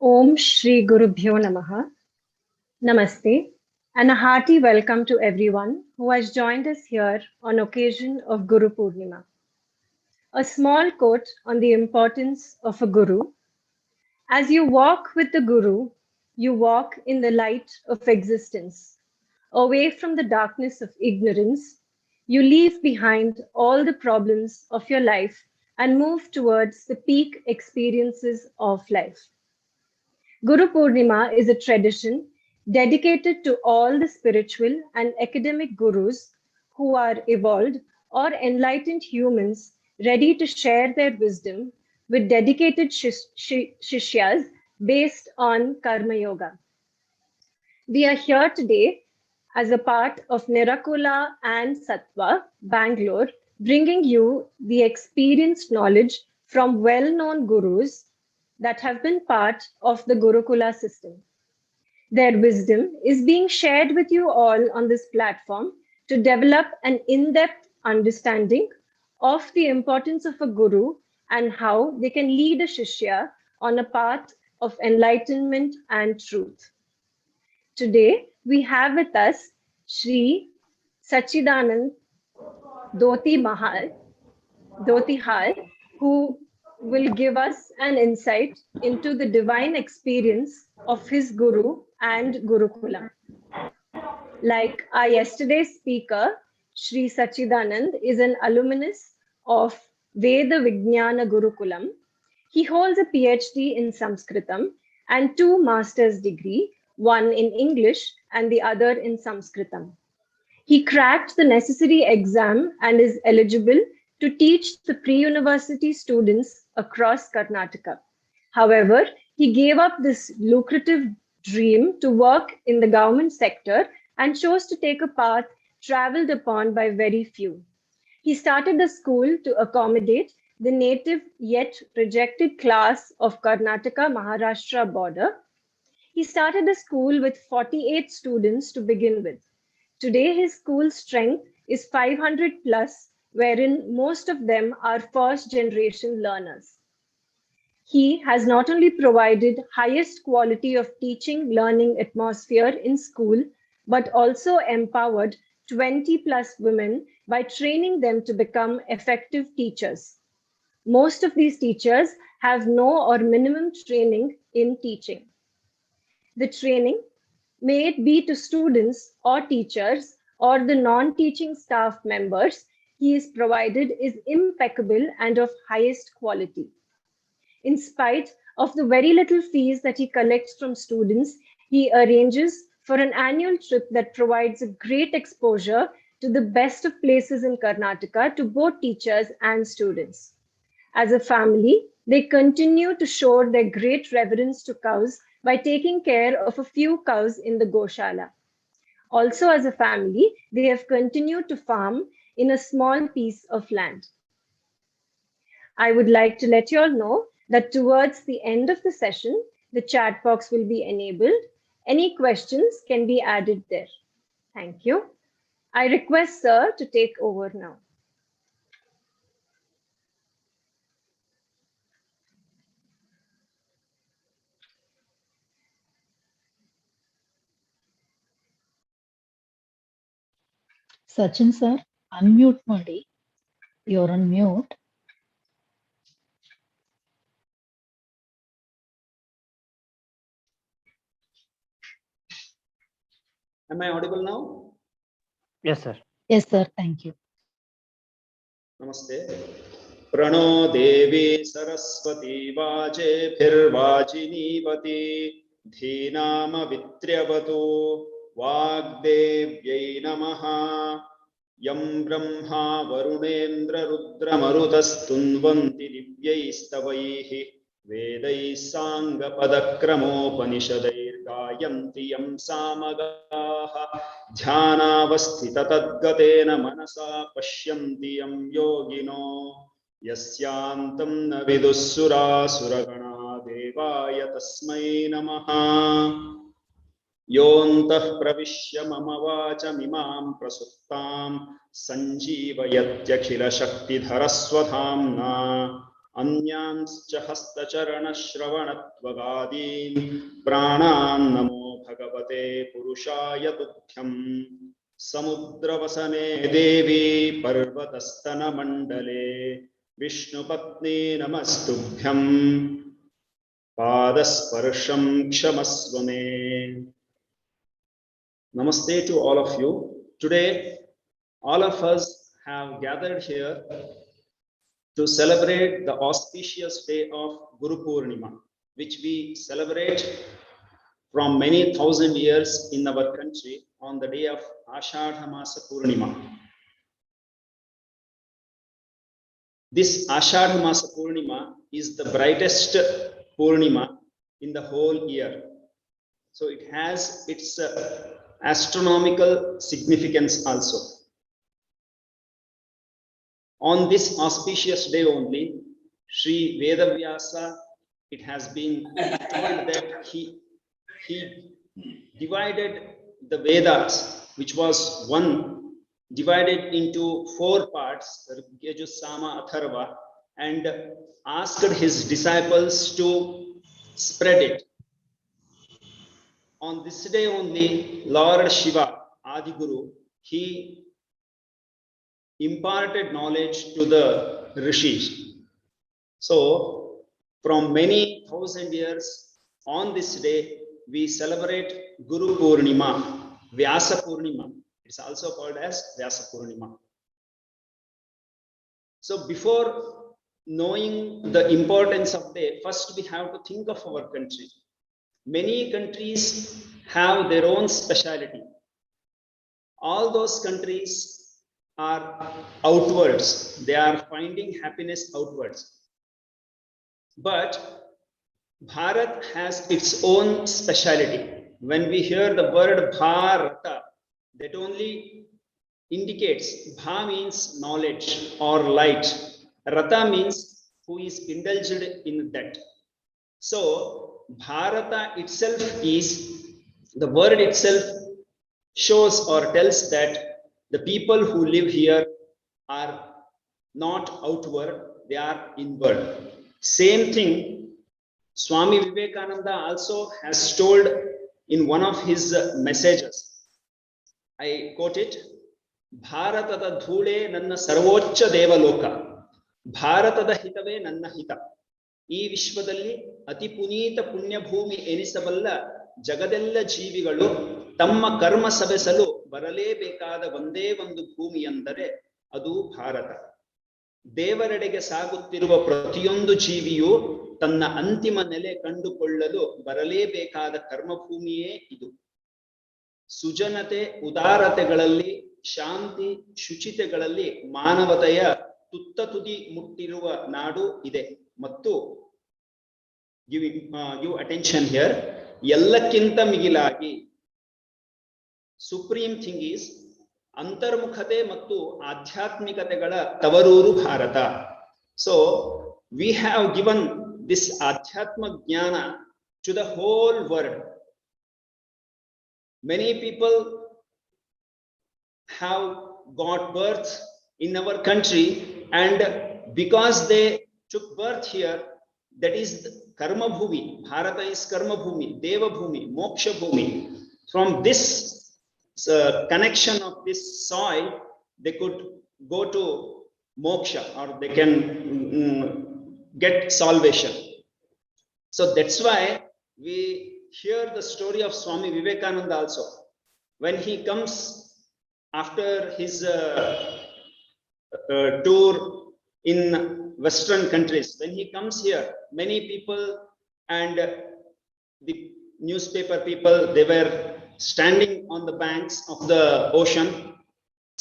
Om Shri Gurubhyo Namaha. Namaste and a hearty welcome to everyone who has joined us here on occasion of Guru Purnima. A small quote on the importance of a Guru. As you walk with the Guru, you walk in the light of existence. Away from the darkness of ignorance, you leave behind all the problems of your life and move towards the peak experiences of life. Guru Purnima is a tradition dedicated to all the spiritual and academic gurus who are evolved or enlightened humans ready to share their wisdom with dedicated shishyas based on Karma Yoga. We are here today as a part of Nirakula and Sattva, Bangalore, bringing you the experienced knowledge from well-known gurus that have been part of the Gurukula system. Their wisdom is being shared with you all on this platform to develop an in-depth understanding of the importance of a guru and how they can lead a shishya on a path of enlightenment and truth. Today, we have with us Sri Sachidanand Dotihal, who will give us an insight into the divine experience of his Guru and Gurukulam. Like our yesterday's speaker, Sri Sachidanand is an alumnus of Veda Vijnana Gurukulam. He holds a PhD in Sanskritam and 2 master's degree, one in English and the other in Sanskritam. He cracked the necessary exam and is eligible to teach the pre-university students across Karnataka. However, he gave up this lucrative dream to work in the government sector and chose to take a path traveled upon by very few. He started a school to accommodate the native yet rejected class of Karnataka-Maharashtra border. He started a school with 48 students to begin with. Today, his school strength is 500 plus, wherein most of them are first generation learners. He has not only provided highest quality of teaching learning atmosphere in school, but also empowered 20 plus women by training them to become effective teachers. Most of these teachers have no or minimum training in teaching. The training, may it be to students or teachers or the non-teaching staff members he is provided, is impeccable and of highest quality. In spite of the very little fees that he collects from students, he arranges for an annual trip that provides a great exposure to the best of places in Karnataka to both teachers and students. As a family, they continue to show their great reverence to cows by taking care of a few cows in the Goshala. Also, as a family, they have continued to farm in a small piece of land. I would like to let you all know that towards the end of the session, the chat box will be enabled. Any questions can be added there. Thank you. I request Sir to take over now. Sachin sir, unmute Modi. You're on mute. Am I audible now? Yes, sir. Yes, sir. Thank you. Namaste. Prano Devi Saraswati Vaje Phirvajinipati Dhinama Vitriyavatu Vagdevyai Namaha Yam Brahma Varunendra Rudra Marutastunvanti Divyaistavaihi Vedai Sanga Padakramopanishadair Gayanti Yam Samagaha Dhyanavasthita Tadgatena Manasa Pashyanti Yam Yogino Yasyantam na Vidussura Suragana Devaya Tasmai Namaha Yontah Pravishya Mama Vacha Mimam Prasuttam Sanjeevayatyakila Shakti Dharaswadhamna अन्यांश्च हस्तचरणश्रवणत्वगादीन् प्राणान् नमो भगवते पुरुषाय तुभ्यम् समुद्रवसने देवी पर्वतस्तनमण्डले विष्णुपत्नी नमस्तुभ्यम् पादस्पर्शं क्षमस्व मे. Namaste to all of you. Today all of us have gathered here to celebrate the auspicious day of Guru Purnima, which we celebrate from many thousand years in our country on the day of Ashadha Masa Purnima. This Ashadha Masa Purnima is the brightest Purnima in the whole year. So it has its astronomical significance also. On this auspicious day only, Sri Vedavyasa, it has been told that he divided the Vedas, which was one, divided into 4 parts, Rigyaja, Sama, Atharva, and asked his disciples to spread it. On this day only, Lord Shiva, Adi Guru, he imparted knowledge to the rishis. So from many thousand years, on this day we celebrate Guru Purnima, Vyasa Purnima. It's also called as Vyasa Purnima. So before knowing the importance of day, first we have to think of our country. Many countries have their own speciality. All those countries are outwards. They are finding happiness outwards. But Bharat has its own speciality. When we hear the word Bharata, that only indicates Bha means knowledge or light. Rata means who is indulged in that. So Bharata itself is, the word itself shows or tells that the people who live here are not outward, they are inward. Same thing Swami Vivekananda also has told in one of his messages. I quote it: Bharatada dhule nanna sarvocha devaloka, Bharatada hitave nanna hita. ಈ ವಿಶ್ವದಲ್ಲಿ ಅತಿ ಪುನೀತ ಪುಣ್ಯ ಭೂಮಿ ಎನಿಸಬಲ್ಲ ಜಗದೆಲ್ಲ ಜೀವಿಗಳು ತಮ್ಮ ಕರ್ಮ ಸವೆಸಲು ಬರಲೇಬೇಕಾದ ಒಂದೇ ಒಂದು ಭೂಮಿ ಎಂದರೆ ಅದು ಭಾರತ. ದೇವರೆಡೆಗೆ ಸಾಗುತ್ತಿರುವ ಪ್ರತಿಯೊಂದು ಜೀವಿಯು ತನ್ನ ಅಂತಿಮ ನೆಲೆ ಕಂಡುಕೊಳ್ಳಲು ಬರಲೇಬೇಕಾದ ಕರ್ಮಭೂಮಿಯೇ ಇದು. ಸುಜನತೆ ಉದಾರತೆಗಳಲ್ಲಿ, ಶಾಂತಿ ಶುಚಿತೆಗಳಲ್ಲಿ ಮಾನವತೆಯ ತುತ್ತ ತುದಿ ಮುಟ್ಟಿರುವ ನಾಡು ಇದೆ. ಮತ್ತು give attention here, ಎಲ್ಲಕ್ಕಿಂತ ಮಿಗಿಲಾಗಿ ಸುಪ್ರೀಂ ಥಿಂಗ್ ಈಸ್ ಅಂತರ್ಮುಖತೆ ಮತ್ತು ಆಧ್ಯಾತ್ಮಿಕತೆಗಳ ತವರೂರು Bharat. So we have given this ಆಧ್ಯಾತ್ಮ ಜ್ಞಾನ to the whole world. Many people have got birth in our country, and because they took birth here, that is karma bhumi. Bharata is karma bhumi, deva bhumi, moksha bhumi. From this connection of this soil, they could go to moksha, or they can get salvation. So that's why we hear the story of Swami Vivekananda also. When he comes after his tour in Western countries, when he comes here, many people and the newspaper people, they were standing on the banks of the ocean,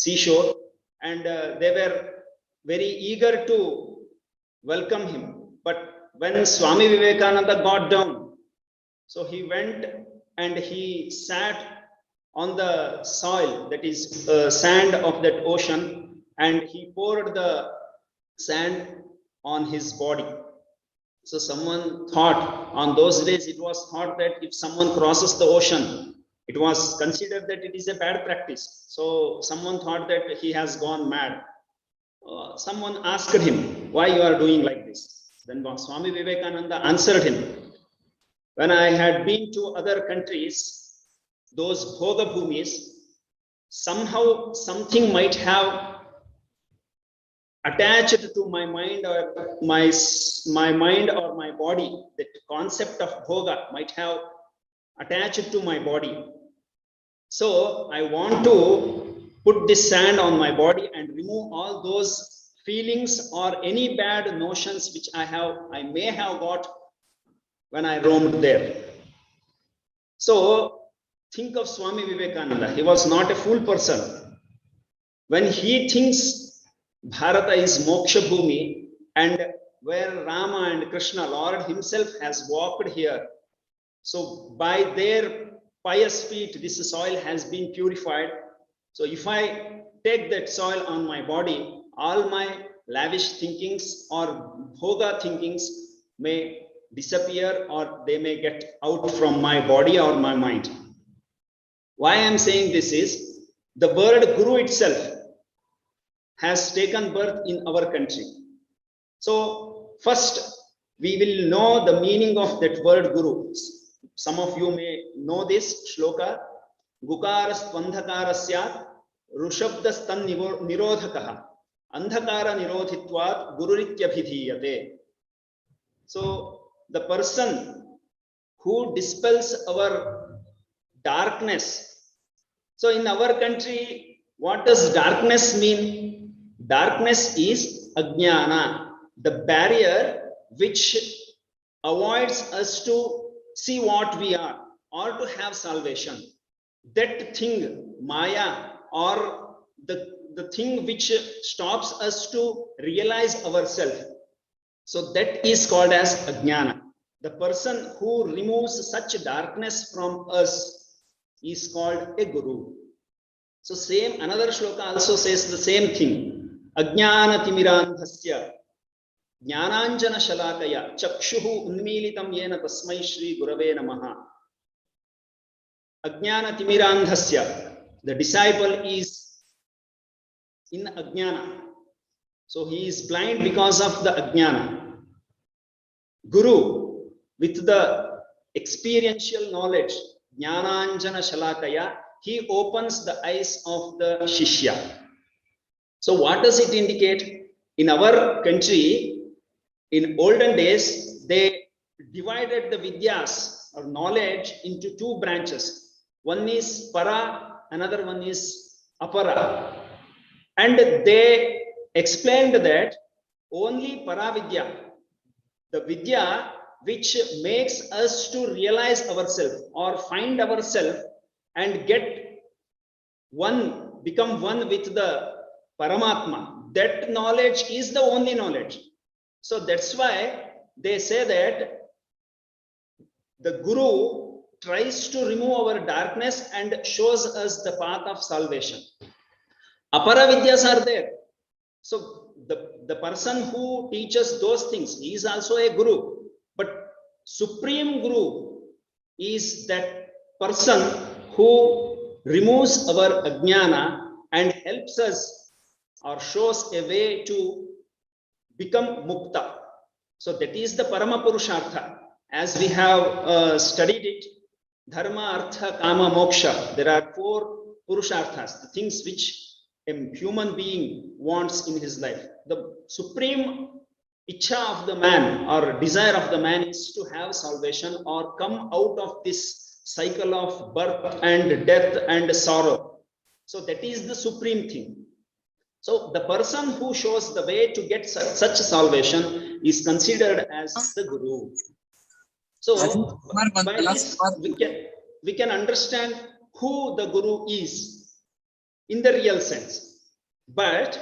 seashore, and they were very eager to welcome him. But when Swami Vivekananda got down, so he went and he sat on the soil, that is sand of that ocean, and he poured the sand on his body. So someone thought, on those days it was thought that if someone crosses the ocean, it was considered that it is a bad practice. So someone thought that he has gone mad. Someone asked him, why you are doing like this? Then Swami Vivekananda answered him, when I had been to other countries, those bhoga bhumis, somehow something might have attached to my mind or my mind or my body. That concept of bhoga might have attached to my body. So I want to put this sand on my body and remove all those feelings or any bad notions which I may have got when I roamed there. So think of Swami Vivekananda. He was not a fool person. When he thinks Bharata is Moksha Bhumi and where Rama and Krishna, Lord himself has walked here. So by their pious feet, this soil has been purified. So if I take that soil on my body, all my lavish thinkings or bhoga thinkings may disappear or they may get out from my body or my mind. Why I am saying this is the word Guru itself has taken birth in our country. So first we will know the meaning of that word Guru. Some of you may know this shloka. Gukaras tvandhakara syat rushabdastan nirodhakaha andhakara nirodhitvat gururityabhidhiyate. So the person who dispels our darkness. So in our country, what does darkness mean? Darkness is ajnana, the barrier which avoids us to see what we are or to have salvation. That thing, Maya, or the thing which stops us to realize ourselves. So that is called as ajnana. The person who removes such darkness from us is called a guru. So same, another shloka also says the same thing. Ajnana timirandhasya jnananjana shalakaya chakshuhu unmilitam yena tasmai shri gurave namaha. Ajnana timirandhasya, the disciple is in ajnana. So he is blind because of the ajnana. Guru, with the experiential knowledge, jnananjana shalakaya, he opens the eyes of the shishya. So what does it indicate? In our country, in olden days, they divided the vidyas or knowledge into two branches. One is para, another one is apara. And they explained that only para vidya, the vidya which makes us to realize ourselves or find ourselves and get one, become one with the Paramatma, that knowledge is the only knowledge. So that's why they say that the Guru tries to remove our darkness and shows us the path of salvation. Apara vidyas are there. So the person who teaches those things, he is also a Guru. But Supreme Guru is that person who removes our ajnana and helps us or shows a way to become mukta. So that is the Parama Purushartha. As we have studied it, Dharma, Artha, Kama, Moksha. There are 4 Purusharthas, the things which a human being wants in his life. The supreme Ichha of the man or desire of the man is to have salvation or come out of this cycle of birth and death and sorrow. So that is the supreme thing. So the person who shows the way to get such salvation is considered as the Guru. So by this we can understand who the Guru is in the real sense. But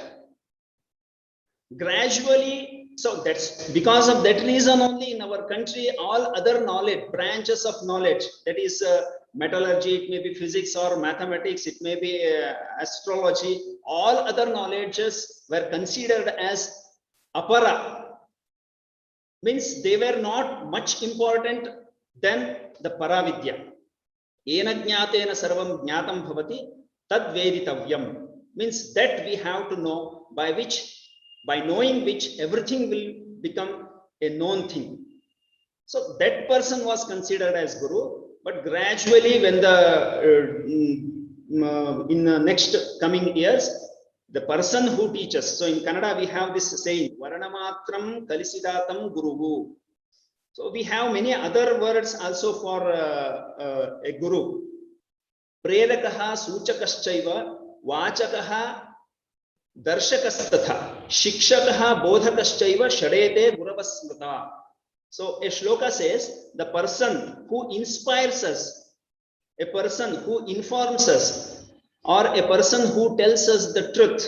gradually, so that's because of that reason only in our country, all other knowledge, branches of knowledge, that is metallurgy, it may be physics or mathematics, it may be astrology, all other knowledges were considered as apara. Means they were not much important than the paravidya. Ena jnatena sarvam jnatam bhavati tad veditavyam. Means that we have to know, by knowing which everything will become a known thing. So that person was considered as Guru, but gradually when in the next coming years, the person who teaches, so in Kannada we have this saying, Varanamatram Kalisidatam Guru. So we have many other words also for a Guru. Prerakaha Suchakaschaiva Vachakaha Darshakastatha Shikshakaha Bodhakaschaiva Shadete Guravasmrata. So a shloka says, the person who inspires us, a person who informs us, or a person who tells us the truth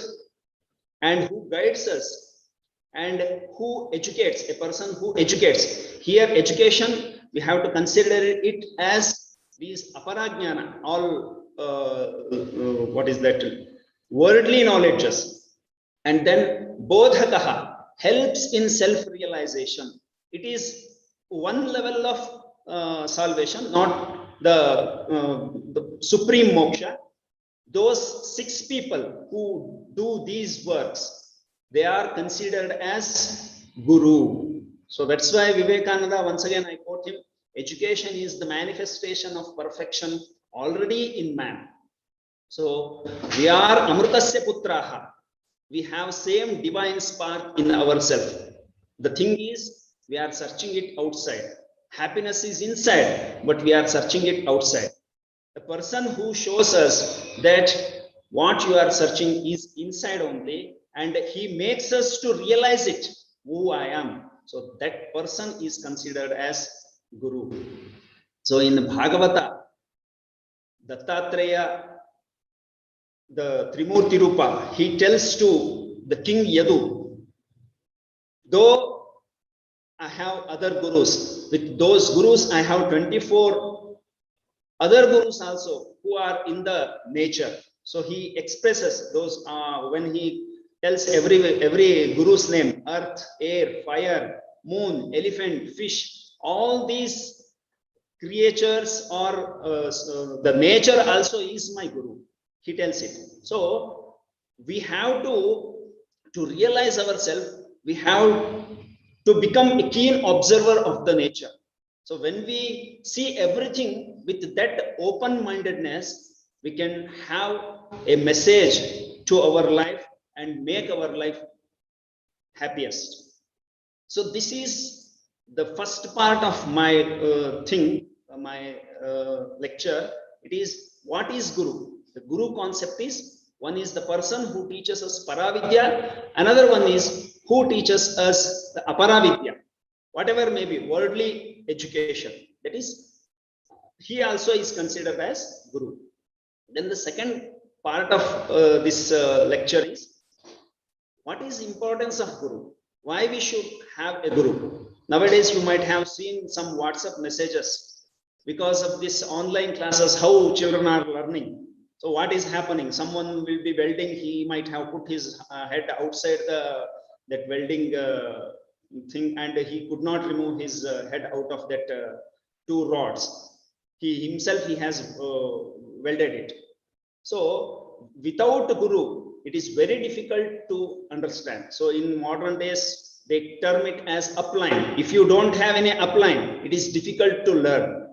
and who guides us and who educates, a person who educates. Here education, we have to consider it as these aparajnana, all what is that, worldly knowledges. And then bodhakaha helps in self-realization. It is one level of salvation, not the supreme moksha. Those 6 people who do these works, they are considered as Guru. So that's why Vivekananda, once again I quote him, education is the manifestation of perfection already in man. So we are Amrutasya Putraha. We have same divine spark in ourselves. The thing is, we are searching it outside. Happiness is inside, but we are searching it outside. The person who shows us that what you are searching is inside only, and he makes us to realize it, who I am. So that person is considered as Guru. So in Bhagavata, Dattatreya, the Trimurti Rupa, he tells to the king Yadu, though I have other gurus, with those gurus I have 24 other gurus also who are in the nature. So he expresses those when he tells every guru's name: earth, air, fire, moon, elephant, fish, all these creatures or the nature also is my guru. He tells it. So we have to realize ourselves, we have to become a keen observer of the nature. So when we see everything with that open-mindedness, we can have a message to our life and make our life happiest. So this is the first part of my lecture. It is, what is Guru? The Guru concept is, one is the person who teaches us Paravidya, another one is who teaches us the Aparavidya, whatever may be, worldly education. That is, he also is considered as Guru. Then the second part of this lecture is, what is importance of Guru? Why we should have a Guru? Nowadays, you might have seen some WhatsApp messages because of this online classes, how children are learning. So what is happening? Someone will be welding, he might have put his head outside that welding thing, and he could not remove his head out of that 2 rods. He himself, he has welded it. So without Guru, it is very difficult to understand. So in modern days, they term it as upline. If you don't have any upline, it is difficult to learn.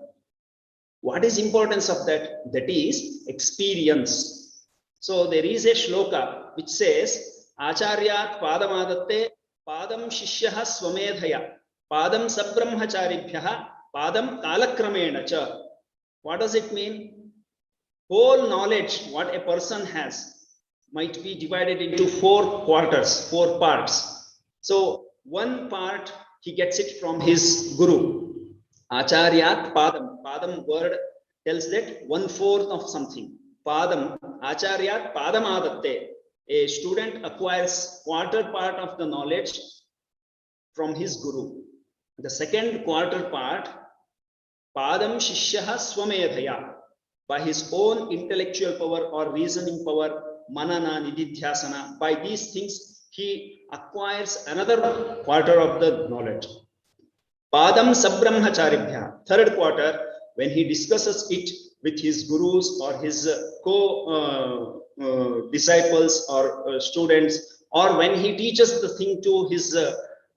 What is importance of that? That is experience. So there is a shloka which says, Acharyat padamadatte padam shishyaha swamedhaya padam sabrahmacharibhyaha padam kalakramena cha. What does it mean? Whole knowledge what a person has might be divided into 4 quarters, 4 parts. So one part he gets it from his Guru. Acharyat padam. Padam word tells that 1/4 of something. Padam, Acharyat padam adatte. A student acquires quarter part of the knowledge from his Guru. The second quarter part, padam shishyaha swamedhaya. By his own intellectual power or reasoning power, manana, nididhyasana, by these things, he acquires another quarter of the knowledge. Padam sabrahmacharibhya, third quarter, when he discusses it with his gurus or his disciples or students, or when he teaches the thing to his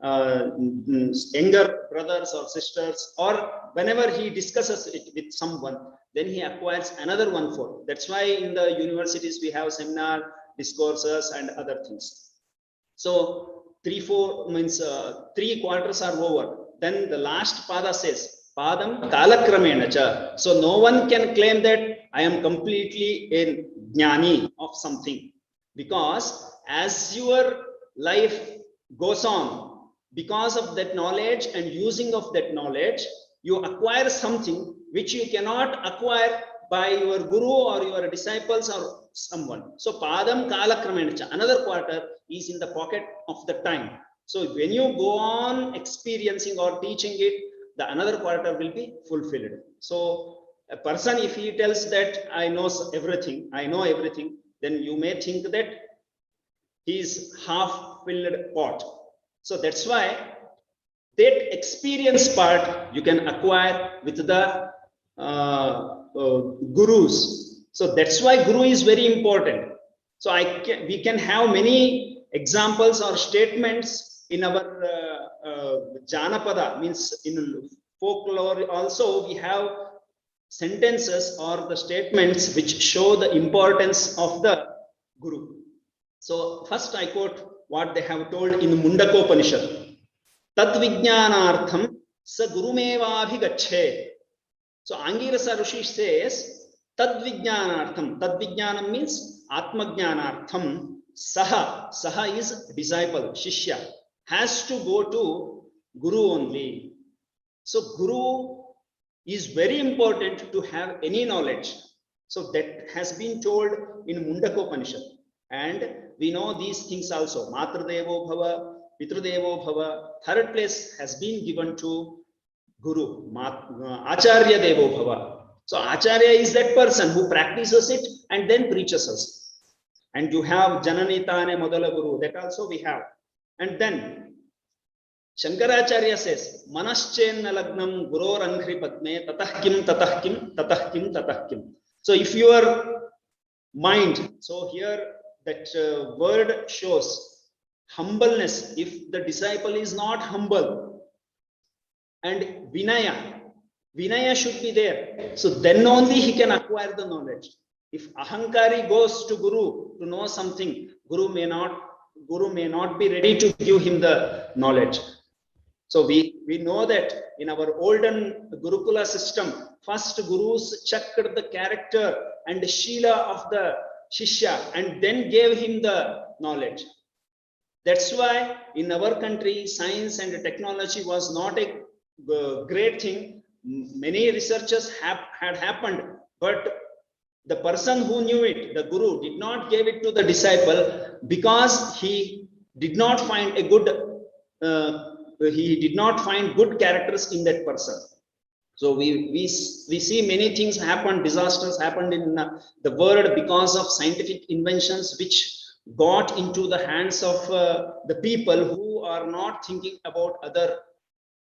younger brothers or sisters, or whenever he discusses it with someone, then he acquires another 1/4. That's why in the universities we have seminar, discourses, and other things. So 3/4 means 3/4 are over. Then the last pada says, Padam kalakramena cha. So no one can claim that I am completely a jnani of something, because as your life goes on, because of that knowledge and using of that knowledge, you acquire something which you cannot acquire by your guru or your disciples or someone. So Padam kalakramena cha, another quarter is in the pocket of the time. So when you go on experiencing or teaching it, the another quarter will be fulfilled. So a person, if he tells that I know everything, then you may think that he is half filled pot. So that's why that experience part you can acquire with the gurus. So that's why guru is very important. So we can have many examples or statements in our Janapada, means in folklore also we have sentences or the statements which show the importance of the guru. So first I quote what they have told in Mundakopanishad. Tad vijnanartham sa gurumevabhigacche. So Angirasa Rishi says, Tad vijnanartham. Tad vijnanam means Atmajnanartham. Saha is disciple, Shishya, has to go to Guru only. So Guru is very important to have any knowledge. So that has been told in Mundakopanishad. And we know these things also. Matradevo bhava, Pitrudevo bhava. Third place has been given to Guru, Acharya Devo bhava. So Acharya is that person who practices it and then preaches us. And you have Jananitane Modala Guru, that also we have. And then Shankaracharya says, Manaschenna Lagnam Guror Anghri Padme Tatahkim Tatahkim Tatahkim Tatahkim. So if your mind, so here that word shows humbleness. If the disciple is not humble, and Vinaya should be there. So then only he can acquire the knowledge. If Ahankari goes to Guru to know something, Guru may not be ready to give him the knowledge. So we know that in our olden Gurukula system, first Gurus checked the character and the Shila of the Shishya and then gave him the knowledge. That's why in our country, science and technology was not a great thing. Many researches had happened, but the person who knew it, the Guru, did not give it to the disciple because he did not find a good good characters in that person. So we see many things happen, disasters happened in the world because of scientific inventions which got into the hands of the people who are not thinking about other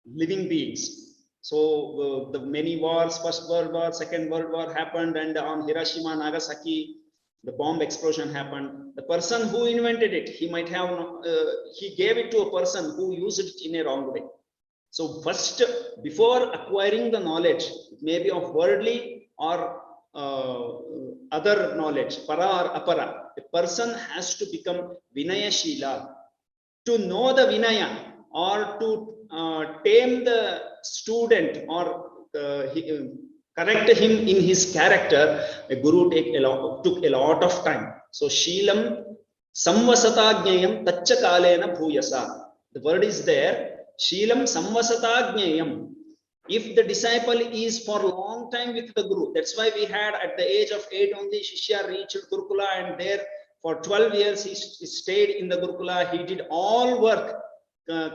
living beings. So the many wars, First World War, Second World War happened, and on Hiroshima, Nagasaki, the bomb explosion happened. The person who invented it, he might have, he gave it to a person who used it in a wrong way. So first, before acquiring the knowledge, maybe of worldly or other knowledge, para or apara, a person has to become Vinaya Shila. To know the Vinaya or to tame the student or correct him in his character, a Guru took a lot of time. So Shilam Samvasatagnyayam Tacha Kalena Bhuyasa. The word is there. Shilam Samvasatagnyayam. If the disciple is for a long time with the Guru, that's why we had at the age of 8 only Shishya reached Gurukula, and there for 12 years he stayed in the Gurukula. He did all work,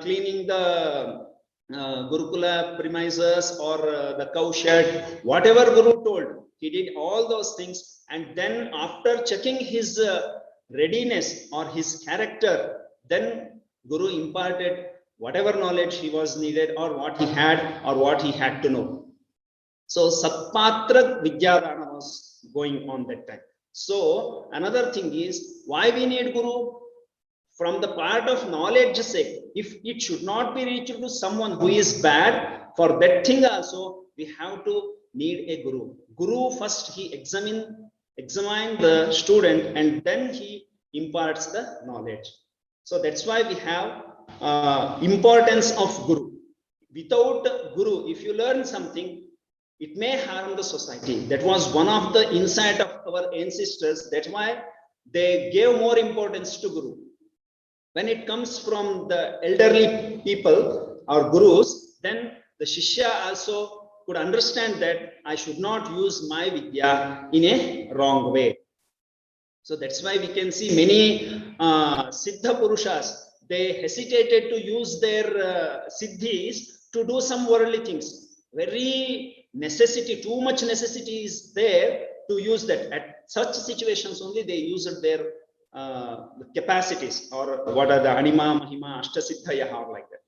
cleaning the Gurukula premises or the cow shed, whatever Guru told, he did all those things. And then after checking his readiness or his character, then Guru imparted whatever knowledge he was needed or what he had to know. So Satpatra Vidyadana was going on that time. So another thing is why we need Guru. from the part of knowledge sake, if it should not be reached to someone who is bad, for that thing also we have to need a guru. Guru first he examine the student and then he imparts the knowledge. So that's why we have importance of guru. Without guru, if you learn something, it may harm the society. That was one of the insight of our ancestors. That's why they gave more importance to guru. When it comes from the elderly people or gurus, then the shishya also could understand that I should not use my vidya in a wrong way. So that's why we can see many siddha purushas, they hesitated to use their siddhis to do some worldly things. Very necessity, too much necessity is there to use that. At such situations only they used their capacities, or what are the anima, mahima, ashtasiddhaya, or like that.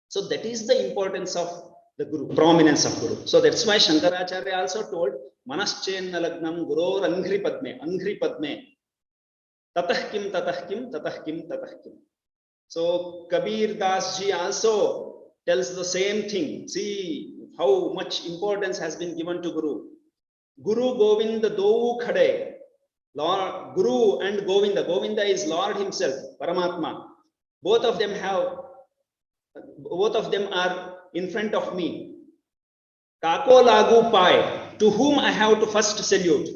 So that is the importance of the guru, prominence of guru. So that's why Shankaracharya also told, manaschenna lagnam guror angri padme, tatah kim, tatah kim, tatah kim, tatah kim. So Kabir Das ji also tells the same thing. See how much importance has been given to guru. Guru Govinda dou khade. Lord, Guru and Govinda. Govinda is Lord himself, Paramatma. Both of them are in front of me. Kako lagu pai, to whom I have to first salute.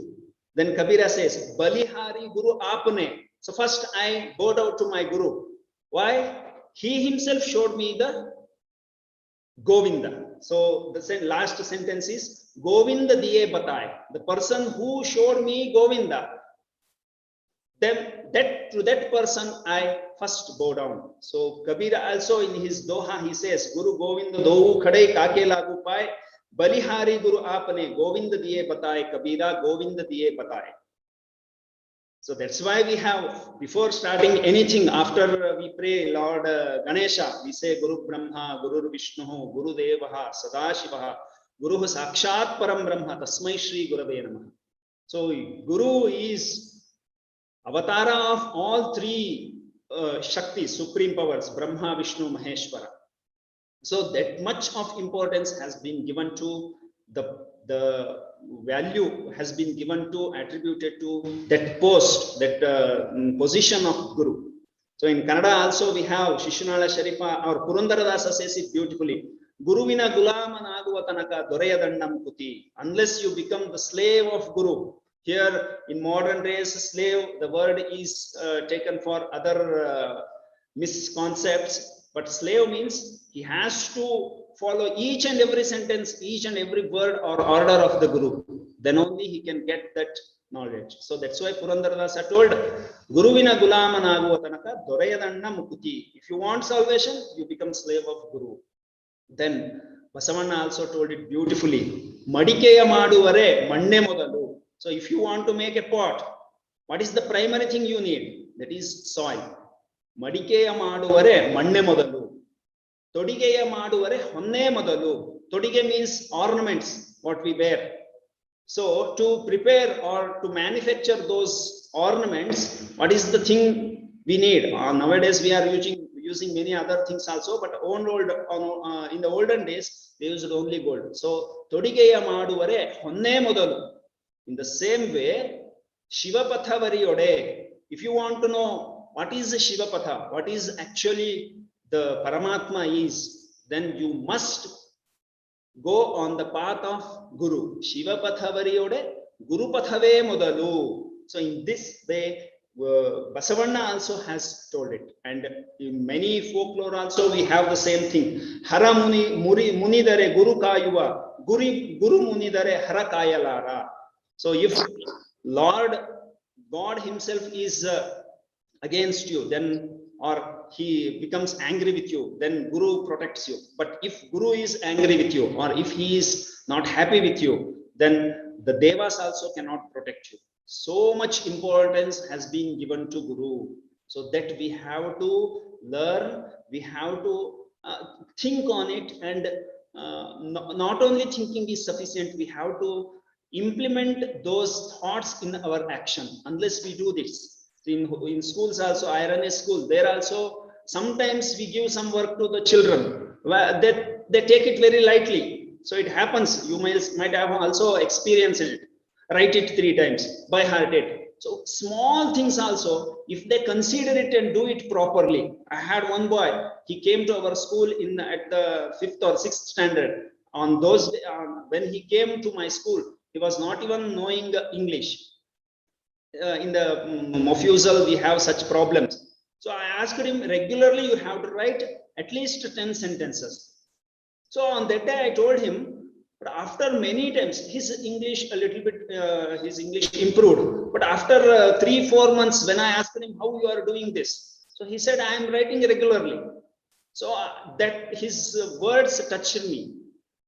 Then Kabira says, Balihari Guru apne. So first I bow down to my Guru. Why? He himself showed me the Govinda. So the last sentence is Govinda diye batai. The person who showed me Govinda, then to that person I first bow down. So Kabira also in his Doha he says, Guru Govinda dou khade kake lagu pai, Balihari Guru apne, Govinda diye batai, Kabira Govinda diye batai. So that's why we have, before starting anything, after we pray Lord Ganesha, we say Guru Brahma, Guru Vishnu, Guru Devaha, Sadashivaha, Guru Sakshat Param Brahma, Tasmai Shri Gurave Namaha. So Guru is avatara of all three Shaktis, supreme powers, Brahma, Vishnu, Maheshwara. So that much of importance has been given to the value has been given to, attributed to that post, that position of Guru. So in Kannada also we have Shishnala Sharifa, or Purandaradasa says it beautifully. Guruvina gulamanaguva tanaka doreyadannam kuti. Unless you become the slave of Guru. Here in modern days, slave, the word is taken for other misconcepts, but slave means he has to follow each and every sentence, each and every word or order of the Guru. Then only he can get that knowledge. So that's why Purandaradasa told, Guruvina gulamanaguva tanaka doreyadanna mukuti. If you want salvation, you become slave of Guru. Then Basavanna also told it beautifully. Madikeya maduvare manne modalu. So if you want to make a pot, what is the primary thing you need? That is soil. Madikeya maduvare manne modalu. Todigeya maduvare honne modalu. Todige means ornaments, what we wear. So to prepare or to manufacture those ornaments, what is the thing we need? Nowadays we are using many other things also, but in the olden days they used only gold. So Todigeya maduvare honne modalu. In the same way, Shivapatha variyode. If you want to know what is the Shivapatha, what is actually the Paramatma is, then you must go on the path of Guru. Shivapatha variyode, Guru pathave modalu. So in this way, Basavanna also has told it. And in many folklore also we have the same thing. Hara munidare Guru kayuva, Guru munidare hara kayalara. So if Lord God himself is against you, then, or he becomes angry with you, then Guru protects you. But if Guru is angry with you, or if he is not happy with you, then the Devas also cannot protect you. So much importance has been given to Guru. So that we have to learn, we have to think on it, and not only thinking is sufficient, we have to implement those thoughts in our action. Unless we do this, In schools also, I run a school. There also, sometimes we give some work to the children. They take it very lightly. So it happens. You might have also experienced it. Write it 3 times, by heart it. So small things also, if they consider it and do it properly. I had one boy, he came to our school at the 5th or 6th standard. On those when he came to my school, he was not even knowing English. In the Mofusal, we have such problems. So I asked him, regularly you have to write at least 10 sentences. So on that day I told him, but after many times, his English a little bit, his English improved. But after 3-4 months, when I asked him how you are doing this, so he said, I am writing regularly. So that his words touched me.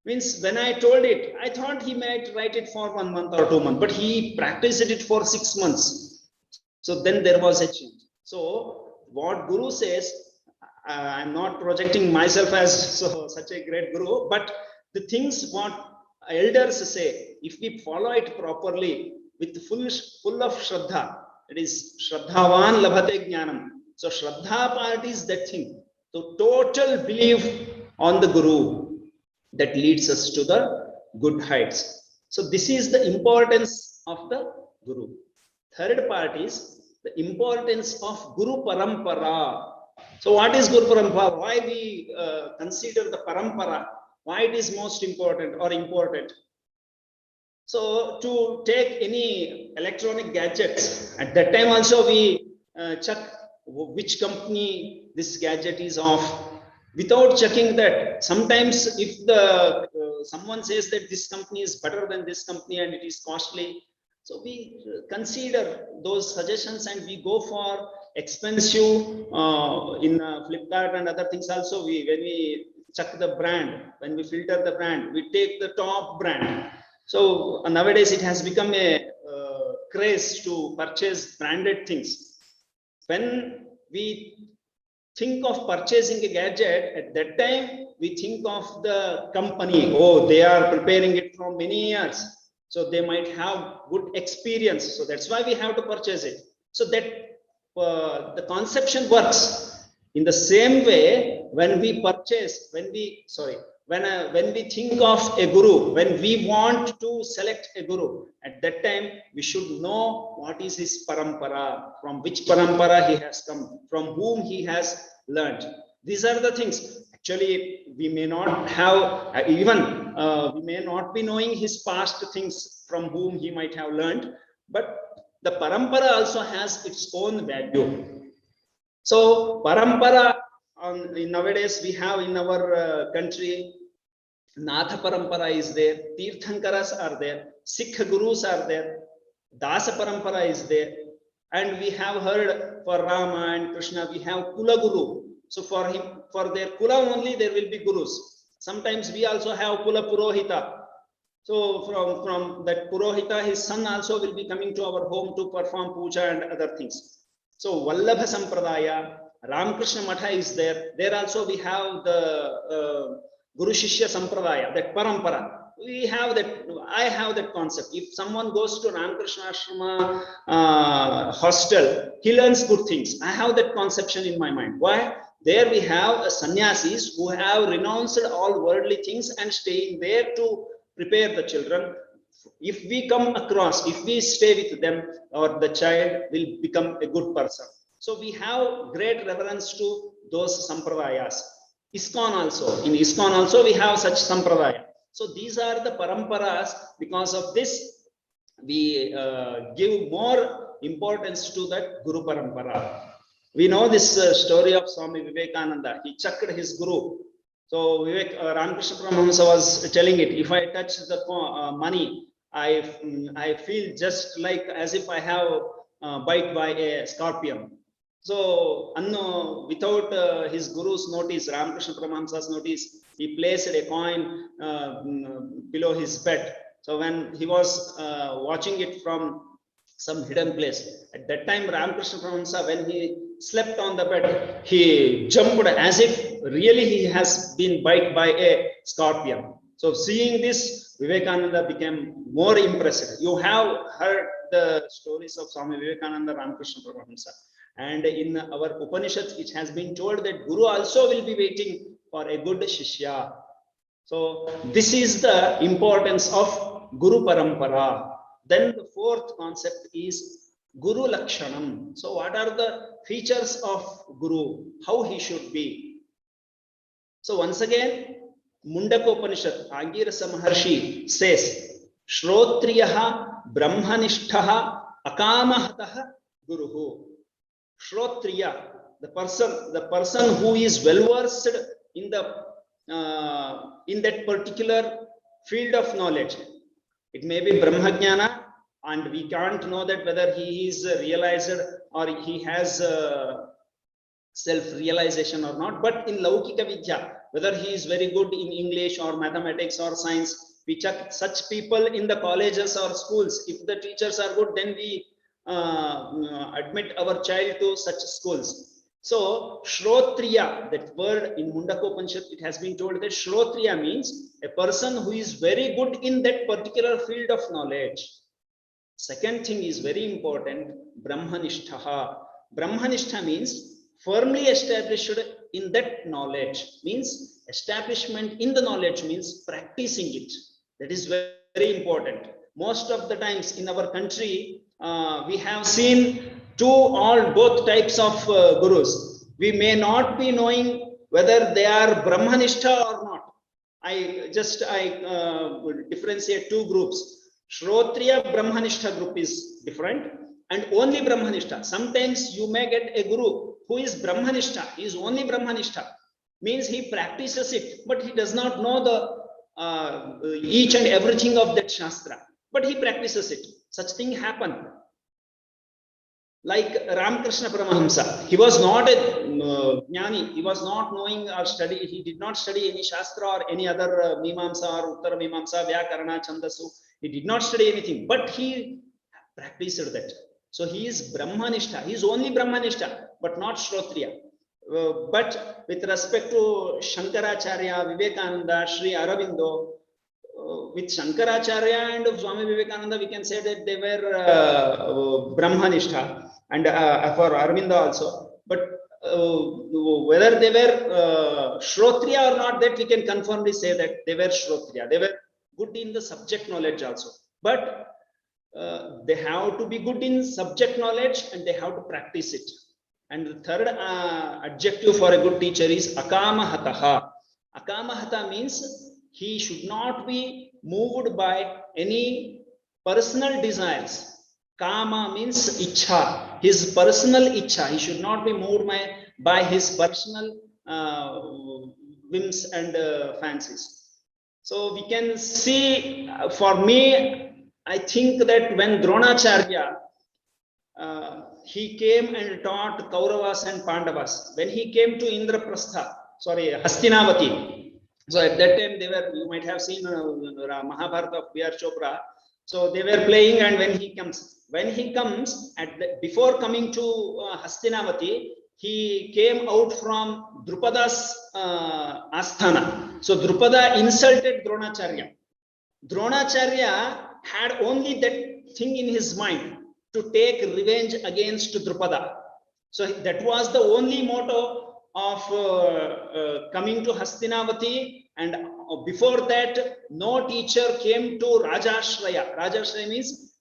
Means when I told it, I thought he might write it for 1 month or 2 months, but he practiced it for 6 months. So then there was a change. So what Guru says, I'm not projecting myself as such a great Guru, but the things what elders say, if we follow it properly with full of Shraddha, it is Shraddhavan Labhate Jnanam. So Shraddha part is that thing. So total belief on the Guru that leads us to the good heights. So this is the importance of the Guru. Third part is the importance of Guru Parampara. So what is Guru Parampara? Why we consider the Parampara? Why it is most important or important? So to take any electronic gadgets, at that time also we check which company this gadget is of. Without checking that, sometimes if the someone says that this company is better than this company and it is costly, so we consider those suggestions and we go for expensive in Flipkart and other things also. When we check the brand, when we filter the brand, we take the top brand. So nowadays it has become a craze to purchase branded things. When we think of purchasing a gadget, at that time we think of the company. Oh, they are preparing it for many years, so they might have good experience. So that's why we have to purchase it. So that the conception works in the same way. When we purchase, when we think of a Guru, when we want to select a Guru, at that time we should know what is his parampara, from which parampara he has come, from whom he has learned. These are the things. Actually, we may not have we may not be knowing his past things from whom he might have learned, but the parampara also has its own value. So parampara, nowadays we have in our country, Natha parampara is there, Tirthankaras are there, Sikh Gurus are there, Dasa parampara is there, and we have heard for Rama and Krishna we have Kula Guru. So for their Kula only there will be Gurus. Sometimes we also have Kula Purohita. So from that Purohita, his son also will be coming to our home to perform puja and other things. So Vallabha Sampradaya, Ramakrishna Matha is there. There also we have the Guru Shishya Sampradaya, that parampara. We have that. I have that concept. If someone goes to Ramakrishna Ashrama hostel, he learns good things. I have that conception in my mind. Why? There we have sannyasis who have renounced all worldly things and staying there to prepare the children. If we come across, if we stay with them, or the child will become a good person. So we have great reverence to those sampradayas. ISKCON also, in ISKCON also we have such sampradaya. So these are the paramparas. Because of this, we give more importance to that Guru Parampara. We know this story of Swami Vivekananda. He chucked his Guru. So Ramakrishna Paramahamsa was telling it, if I touch the money, I feel just like as if I have bite by a scorpion. So without his Guru's notice, Ramakrishna Paramahamsa's notice, he placed a coin below his bed. So when he was watching it from some hidden place, at that time Ramakrishna Paramahamsa, when he slept on the bed, he jumped as if really he has been bitten by a scorpion. So seeing this, Vivekananda became more impressed. You have heard the stories of Swami Vivekananda, Ramakrishna Paramahamsa. And in our Upanishads, it has been told that Guru also will be waiting for a good Shishya. So this is the importance of Guru Parampara. Then the fourth concept is Guru Lakshanam. So what are the features of Guru? How he should be? So once again, Mundakopanishad, Angirasa Maharshi says, Shrotriyaha Brahmanishtaha Akamahataha Guruhu. Shrotriya, the person who is well versed in that particular field of knowledge. It may be Brahmajnana, and we can't know that whether he is realized or he has self-realization or not. But in Laukika Vidya, whether he is very good in English or mathematics or science, we check such people in the colleges or schools. If the teachers are good, then we admit our child to such schools. So Shrotriya, that word in Mundakopanishad, it has been told that Shrotriya means a person who is very good in that particular field of knowledge. Second thing is very important, Brahmanishtaha. Brahmanishta means firmly established in that knowledge, means establishment in the knowledge means practicing it. That is very, very important. Most of the times in our country, we have seen both types of gurus. We may not be knowing whether they are Brahmanishta or not. I differentiate two groups. Shrotriya Brahmanishta group is different, and only Brahmanishta. Sometimes you may get a guru who is Brahmanishta, he is only Brahmanishta, means he practices it, but he does not know the each and everything of that Shastra, but he practices it. Such thing happened. Like Ramakrishna Paramahamsa, he was not a jnani, he was not knowing or study, he did not study any Shastra or any other Mimamsa or Uttara Mimamsa, Vyakarana, Chandasu, he did not study anything, but he practiced that. So he is Brahmanishta, he is only Brahmanishta, but not Shrotriya. But with respect to Shankaracharya, Vivekananda, Sri Aurobindo, with Shankaracharya and Swami Vivekananda, we can say that they were Brahmanishta, and for Aurobindo also. But whether they were Shrotriya or not, that we can confirmly say that they were Shrotriya. They were good in the subject knowledge also. But they have to be good in subject knowledge and they have to practice it. And the third adjective for a good teacher is Akamahataha. Akamahata means he should not be moved by any personal desires. Kama means Ichha, his personal Ichha. He should not be moved by his personal whims and fancies. So we can see, for me, I think that when Dronacharya, he came and taught Kauravas and Pandavas. When he came to Hastinavati. So at that time, you might have seen Mahabharata of B.R. Chopra. So they were playing, and when he comes, before coming to Hastinavati, he came out from Drupada's Asthana. So Drupada insulted Dronacharya. Dronacharya had only that thing in his mind, to take revenge against Drupada. So that was the only motto of coming to Hastinavati, and before that, no teacher came to Rajashraya. Rajashraya means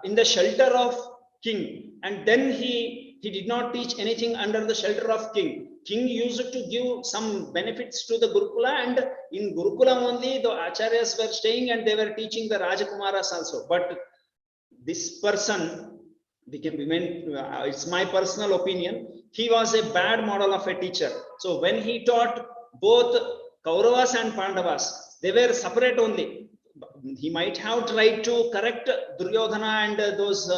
in the shelter of king, and then he did not teach anything under the shelter of king. King used to give some benefits to the Gurukula, and in Gurukula only the Acharyas were staying and they were teaching the Rajakumaras also. But this person it's my personal opinion, he was a bad model of a teacher. So when he taught both Kauravas and Pandavas, they were separate only. He might have tried to correct Duryodhana and those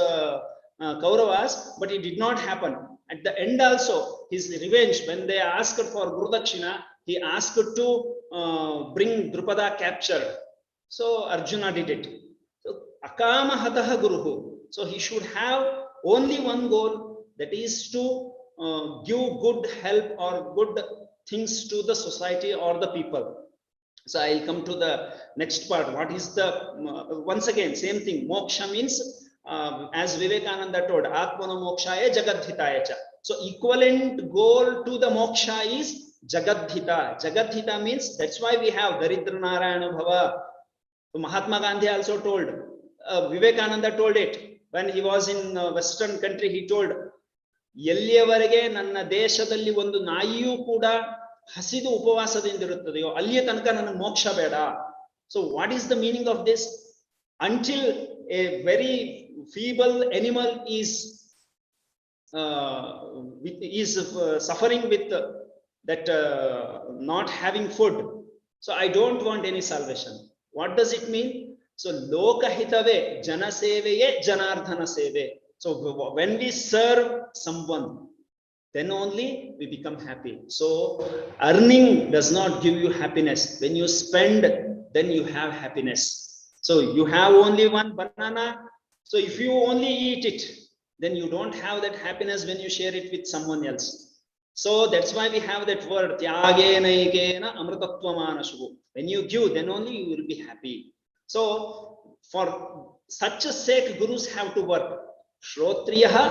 Kauravas, but it did not happen. At the end also, his revenge, when they asked for Guru Dakshina, he asked to bring Drupada captured. So Arjuna did it. So Akamahataha Guruhu. So he should have only one goal, that is to give good help or good things to the society or the people. So I'll come to the next part. What is the, once again, same thing. Moksha means as Vivekananda told, Atmana mokshaya jagadhitaya cha. So equivalent goal to the moksha is jagadhita. Jagadhita means, that's why we have Daridra Narayana Bhava. So Mahatma Gandhi also told, Vivekananda told it when he was in Western country. He told, ಎಲ್ಲಿಯವರೆಗೆ ನನ್ನ ದೇಶದಲ್ಲಿ ಒಂದು ನಾಯಿಯೂ ಕೂಡ ಹಸಿದು ಉಪವಾಸದಿಂದ ಇರುತ್ತದೆಯೋ ಅಲ್ಲಿಯ ತನಕ ನನಗೆ ಮೋಕ್ಷ ಬೇಡ. So what is the meaning of this? Until a very feeble animal is suffering with that not having food, so I don't want any salvation. What does it mean? So lokahitave janaseveye janardhana seve. So when we serve someone, then only we become happy. So earning does not give you happiness. When you spend, then you have happiness. So you have only one banana, so if you only eat it, then you don't have that happiness when you share it with someone else. So that's why we have that word tyagena ekena amritatvamanasu. When you give, then only you will be happy. So for such a sake, gurus have to work. Shrotriyah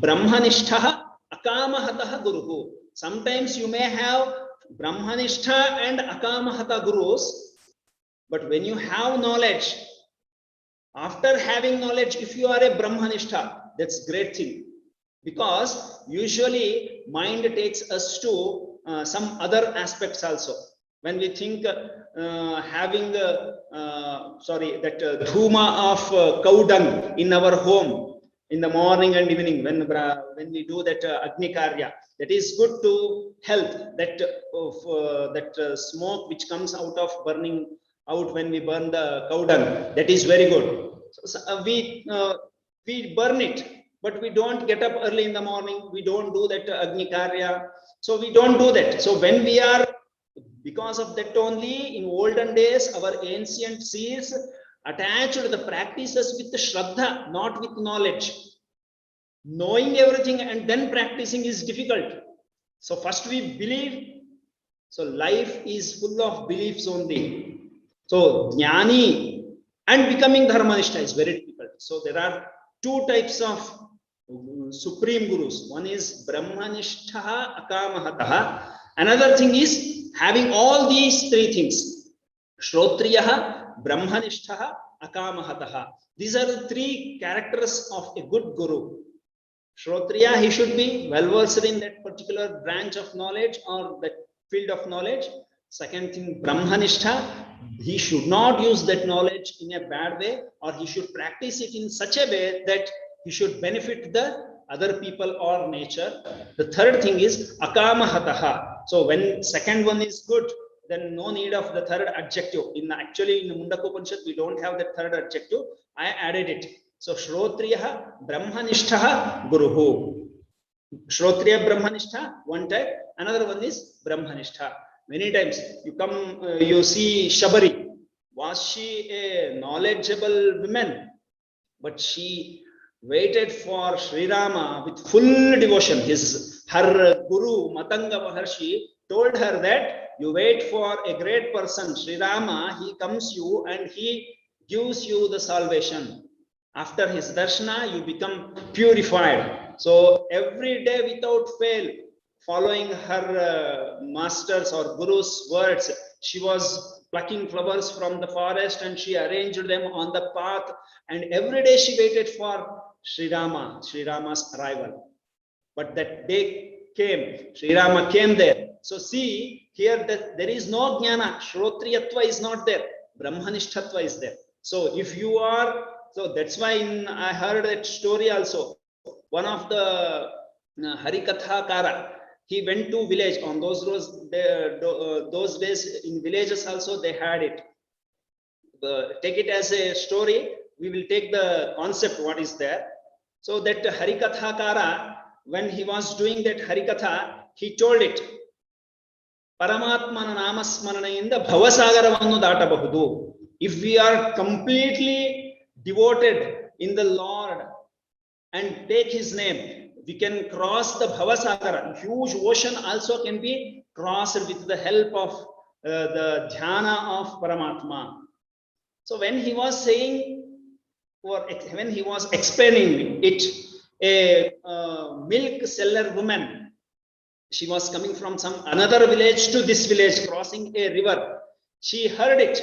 brahmanishthah akamahata guruhu. Sometimes you may have brahmanishtha and akamahata gurus, but when you have knowledge, after having knowledge, if you are a brahmanishtha, that's great thing, because usually mind takes us to some other aspects also. When we think having that dhuma of cow dung in our home in the morning and evening, when we do that agni karya, that is good to health. That smoke which comes out of burning out when we burn the cow dung, that is very good. So we burn it, but we don't get up early in the morning. We don't do that agni karya. So we don't do that. So when we are, because of that only, in olden days, our ancient seers attached the practices with the shraddha, not with knowledge. Knowing everything and then practicing is difficult. So first we believe. So life is full of beliefs only. So jnani and becoming dharmanishta is very difficult. So there are two types of supreme gurus. One is brahmanishtha akamahata. Another thing is having all these three things: shrotriyah, brahmanishtha, akamahata. These are the three characters of a good guru. Shrotriya, he should be well versed in that particular branch of knowledge or that field of knowledge. Second thing, brahmanishtha, he should not use that knowledge in a bad way, or he should practice it in such a way that he should benefit the other people or nature. The third thing is akamahataha. So when second one is good, then no need of the third adjective. Actually in the Mundaka Upanishad we don't have that third adjective. I added it. So shrotriyah brahmanishtha guruhu. Shrotriya brahmanishtha, one type. Another one is brahmanishtha. Many times you come, you see Shabari. Was she a knowledgeable woman? But she waited for Sri Rama with full devotion. Her guru Matanga Maharshi told her that you wait for a great person, Sri Rama. He comes you and he gives you the salvation. After his darshana, you become purified. So every day without fail, following her master's or guru's words, she was plucking flowers from the forest and she arranged them on the path. And every day she waited for Sri Rama's arrival. But that day came, Sri Rama came there. So see here that there is no jnana. Shrotriyatva is not there. Brahmanishtatva is there. So if you are, so that's why I heard that story also. One of the Harikathakara, he went to village. On those days in villages also they had it. Take it as a story. We will take the concept what is there. So that Harikathakara, when he was doing that Harikatha, he told it. Paramatmana namasmaranayinda bhavasagaravannu daatabahudu. If we are completely devoted in the Lord and take his name, we can cross the bhavasagara. Huge ocean also can be crossed with the help of the dhyana of Paramatma. So when he was saying when he was explaining it, a milk seller woman, she was coming from some another village to this village, crossing a river. She heard it.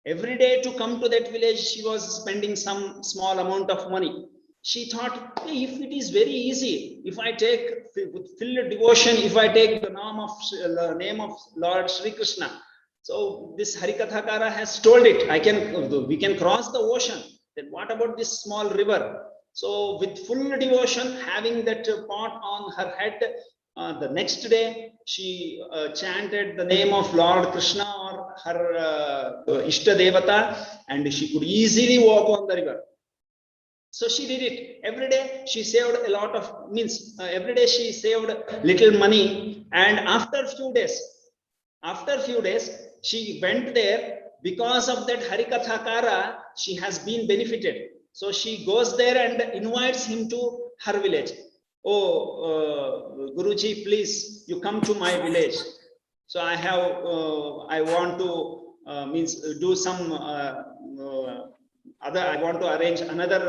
Every day to come to that village, she was spending some small amount of money. She thought, hey, if it is very easy, if I take with filled devotion, if I take the name of Lord Sri Krishna, so this Harikathakara has told it, we can cross the ocean. Then what about this small river? So with full devotion, having that pot on her head, the next day she chanted the name of Lord Krishna or her Ishta Devata, and she could easily walk on the river. So she did it every day. She saved a lot of every day she saved little money, and after few days, she went there. Because of that Harikathakara, she has been benefited. So she goes there and invites him to her village. Oh, Guruji, please, you come to my village. So I want to do some I want to arrange another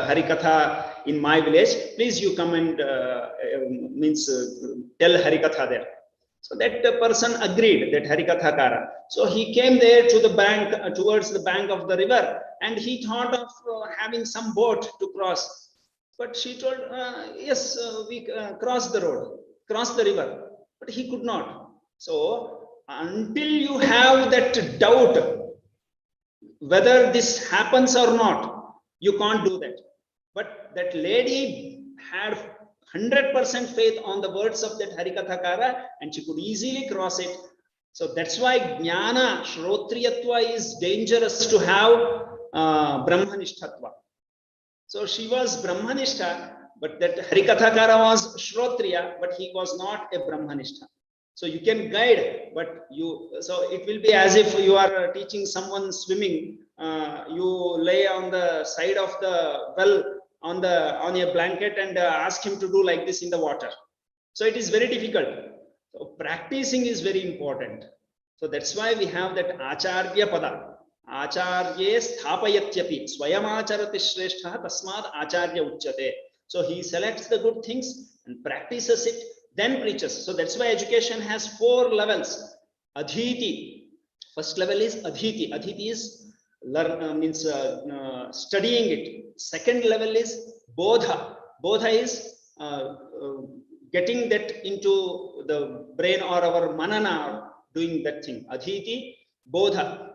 Harikatha in my village. Please, you come and tell Harikatha there. So that person agreed, that Harikathakara. So he came there to the bank, towards the bank of the river, and he thought of having some boat to cross. But she told, yes, we cross the road, cross the river. But he could not. So until you have that doubt whether this happens or not, you can't do that. But that lady had 100% faith on the words of that Harikathakara, and she could easily cross it. So that's why Jnana, Shrotriyatva is dangerous to have Brahmanishtatva. So she was Brahmanishta, but that Harikathakara was Shrotriya, but he was not a Brahmanishta. So you can guide, but so it will be as if you are teaching someone swimming. You lay on the side of the well on a blanket and ask him to do like this in the water. So it is very difficult. So practicing is very important. So that's why we have that Acharya Pada. Acharye sthapayatyapi swayam acharati shrestha tasmad acharya uchyate. So he selects the good things and practices it, then preaches. So that's why education has 4 levels. Adhiti. First level is Adhiti. Adhiti is studying it. Second level is Bodha. Bodha is getting that into the brain or our manana, doing that thing. Adhiti, Bodha.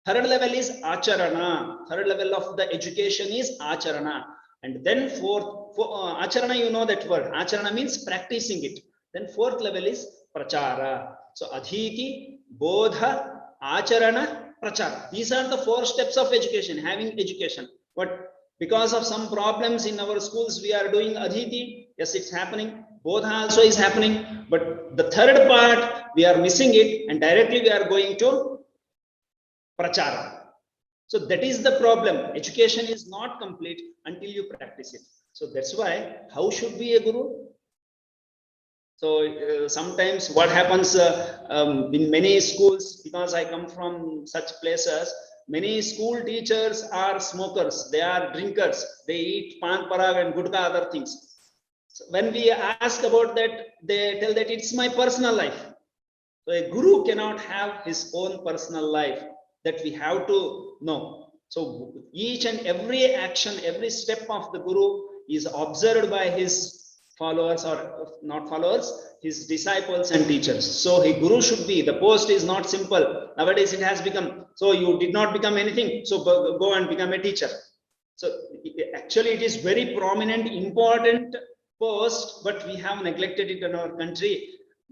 Third level is Acharana. Third level of the education is Acharana. And then Acharana, you know that word. Acharana means practicing it. Then 4th level is Prachara. So Adhiti, Bodha, Acharana, Prachara. These are the 4 steps of education, having education. But because of some problems in our schools, we are doing Adhiti. Yes, it's happening. Bodha also is happening. But the third part, we are missing it, and directly we are going to Prachara. So that is the problem. Education is not complete until you practice it. So that's why, how should be a guru? So sometimes what happens in many schools, because I come from such places, many school teachers are smokers, they are drinkers, they eat parampara and gudka, other things. So when we ask about that, they tell that it's my personal life. So a guru cannot have his own personal life, that we have to know. So each and every action, every step of the guru is observed by his followers, or not followers, his disciples and teachers. So a guru should be, the post is not simple. Nowadays it has become, so you did not become anything, so go and become a teacher. So actually it is very prominent, important post, but we have neglected it in our country.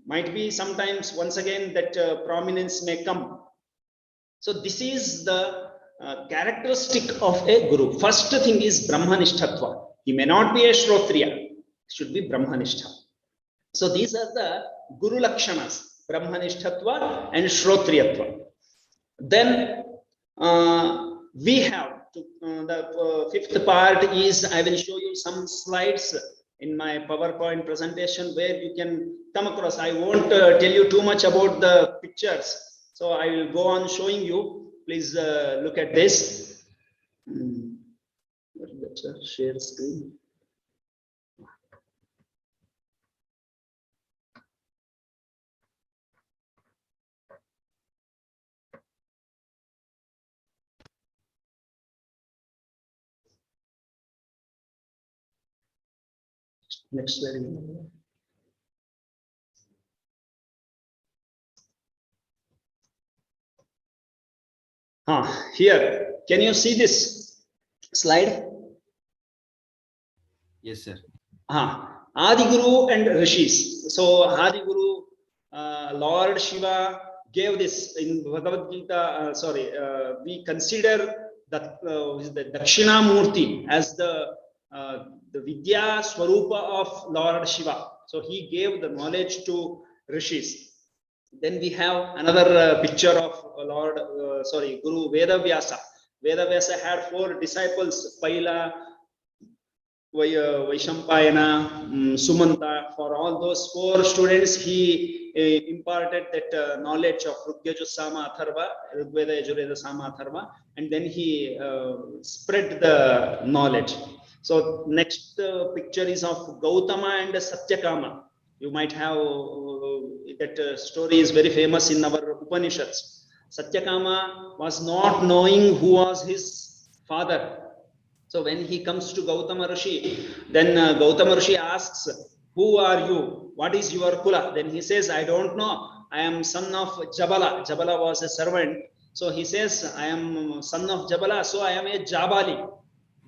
Might be sometimes once again that prominence may come. So this is the characteristic of a guru. First thing is Brahmanishtatva. He may not be a Shrotriya, should be Brahmanishta. So these are the Guru Lakshanas, Brahmanishtatva and Shrotriyatva. Then we have to, the 5th part is, I will show you some slides in my PowerPoint presentation where you can come across. I won't tell you too much about the pictures. So I will go on showing you. Please look at this. Better share screen. Next slide. Here, can you see this slide? Yes, sir. Adi Guru and Rishis. So Adi Guru, Lord Shiva gave this in Bhagavad Gita. We consider that the Dakshina Murti as the Vidya Swarupa of Lord Shiva. So he gave the knowledge to Rishis. Then we have another picture of Guru Vedavyasa. Vedavyasa had 4 disciples, Paila, Vaishampayana, Sumanta. For all those 4 students, he imparted that knowledge of Rugyaju Sama Atharva, Rigveda Yajurveda Sama Atharva, and then he spread the knowledge. So next picture is of Gautama and Satyakama. You might have that story is very famous in our Upanishads. Satyakama was not knowing who was his father. So when he comes to Gautama Rishi, then Gautama Rishi asks, "Who are you? What is your kula?" Then he says, "I don't know. I am son of Jabala." Jabala was a servant. So he says, "I am son of Jabala, so I am a Jabali."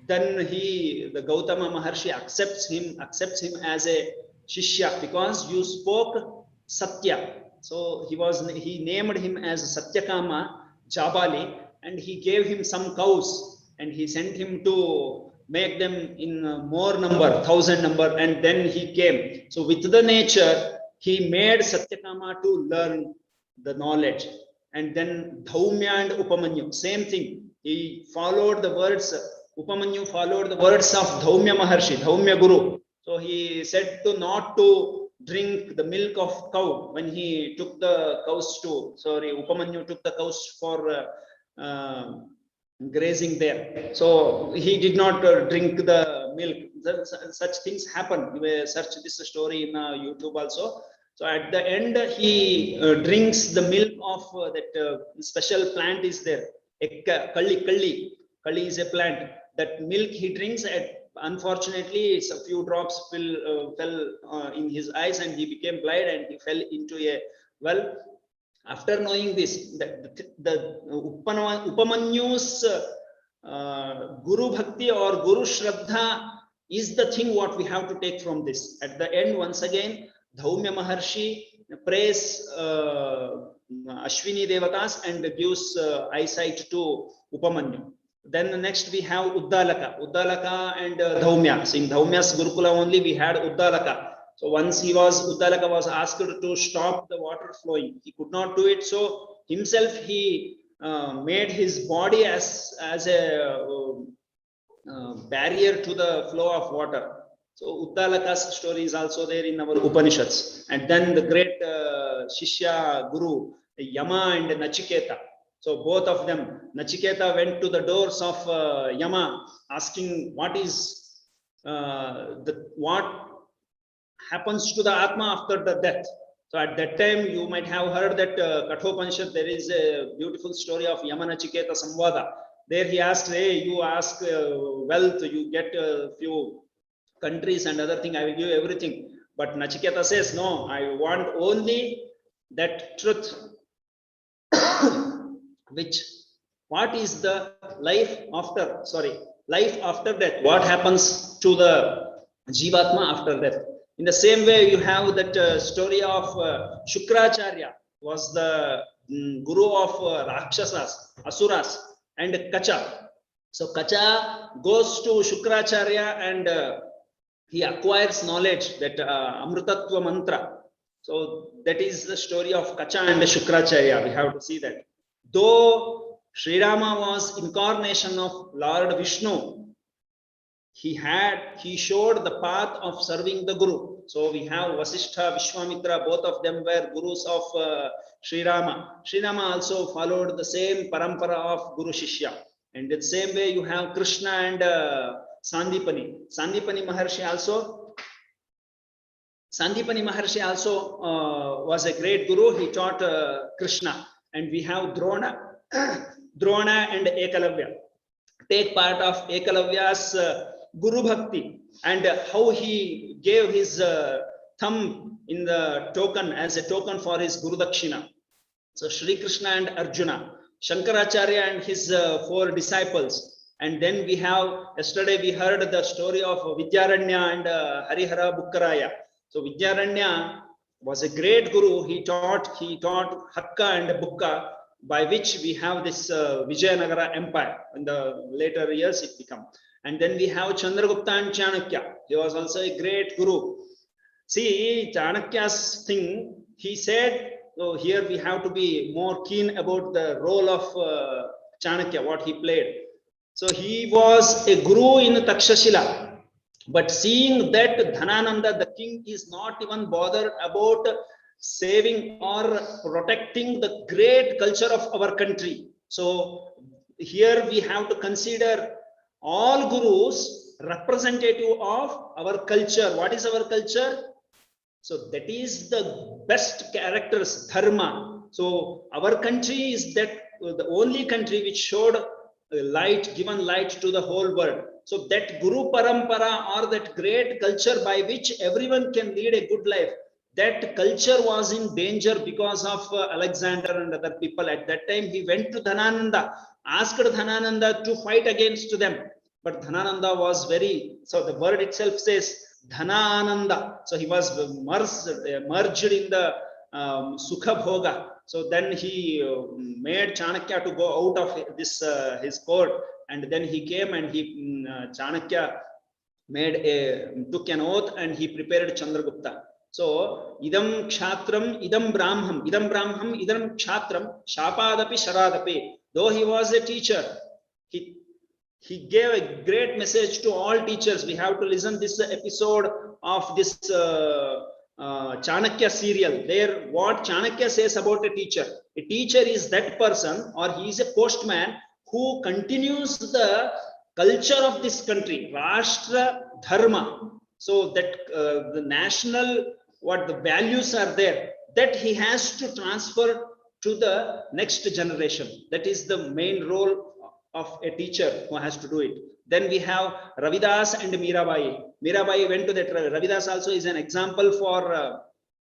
Then the Gautama Maharshi accepts him as a Shishya because you spoke Satya. So he named him as Satyakama Jabali, and he gave him some cows. And he sent him to make them in more number, 1,000 number, and then he came. So with the nature, he made Satyakama to learn the knowledge. And then Dhaumya and Upamanyu, same thing. He followed the words, Upamanyu followed the words of Dhaumya Maharshi, Dhaumya Guru. So he said not to drink the milk of cow when he took the cows Upamanyu took the cows for grazing there. So he did not drink the milk. Such things happen. You may search this story in YouTube also. So at the end, he drinks the milk of that special plant is there. Kalli is a plant. That milk he drinks. Unfortunately, a few drops fell in his eyes, and he became blind, and he fell into a well. After knowing this, the Upamanyu's Guru Bhakti or Guru Shraddha is the thing what we have to take from this. At the end, once again, Dhaumya Maharshi prays Ashwini Devatas and gives eyesight to Upamanyu. Then next we have Uddalaka and Dhaumya. So in Dhaumya's Gurukula only we had Uddalaka. So once Uddalaka was asked to stop the water flowing. He could not do it. So himself he made his body as a barrier to the flow of water. So Uddalaka's story is also there in our Upanishads. And then the great Shishya Guru, Yama and Nachiketa. So both of them, Nachiketa went to the doors of Yama asking what happens to the Atma after the death. So at that time, you might have heard that Kathopanishad, there is a beautiful story of Yama Nachiketa Samvada. There he asked, "Hey, you ask wealth, you get a few countries and other thing, I will give you everything." But Nachiketa says, "No, I want only that truth." What is the life after death? What happens to the Jivatma after death? In the same way, you have that story of Shukracharya, was the guru of Rakshasas, Asuras, and Kacha. So Kacha goes to Shukracharya and he acquires knowledge, that Amrutatva mantra. So that is the story of Kacha and Shukracharya. We have to see that. Though Sri Rama was incarnation of Lord Vishnu, he showed the path of serving the Guru. So we have Vasishtha, Vishwamitra, both of them were gurus of Sri Rama. Sri Rama also followed the same parampara of Guru Shishya. And the same way you have Krishna and Sandipani. Sandipani Maharshi also was a great guru. He taught Krishna. And we have Drona, Drona and Ekalavya. Take part of Ekalavya's Guru Bhakti and how he gave his thumb in the token as a token for his Guru Dakshina. So Shri Krishna and Arjuna, Shankaracharya and his 4 disciples. And then we have, yesterday we heard the story of Vidyaranya and Harihara Bukkaraya. So Vidyaranya was a great guru. He taught Hakka and Bukka, by which we have this Vijayanagara empire. In the later years it became. And then we have Chandragupta and Chanakya. He was also a great guru. See, Chanakya's thing, he said, so here we have to be more keen about the role of Chanakya, what he played. So he was a guru in Takshashila. But seeing that Dhanananda, the king, is not even bothered about saving or protecting the great culture of our country. So here we have to consider all gurus representative of our culture. What is our culture? So that is the best characters, dharma. So our country is that the only country which showed light, given light to the whole world. So that Guru parampara, or that great culture by which everyone can lead a good life, that culture was in danger because of Alexander and other people. At that time, he went to Dhanananda, asked Dhanananda to fight against them. But Dhanananda was so the word itself says Dhanananda. So he was merged in the Sukha Bhoga. So then he made Chanakya to go out of this his court, and then he came and he Chanakya took an oath and he prepared Chandragupta. So idam kshatram, idam brahmam, idam kshatram, shapadapi sharadapi. Though he was a teacher, he gave a great message to all teachers. We have to listen this episode of this Chanakya serial. There, what Chanakya says about a teacher. A teacher is that person, or he is a postman who continues the culture of this country, Rashtra Dharma. So that the national, what the values are there, that he has to transfer to the next generation. That is the main role of a teacher who has to do it. Then we have Ravidas and Mirabai. Mirabai went to that. Ravidas also is an example for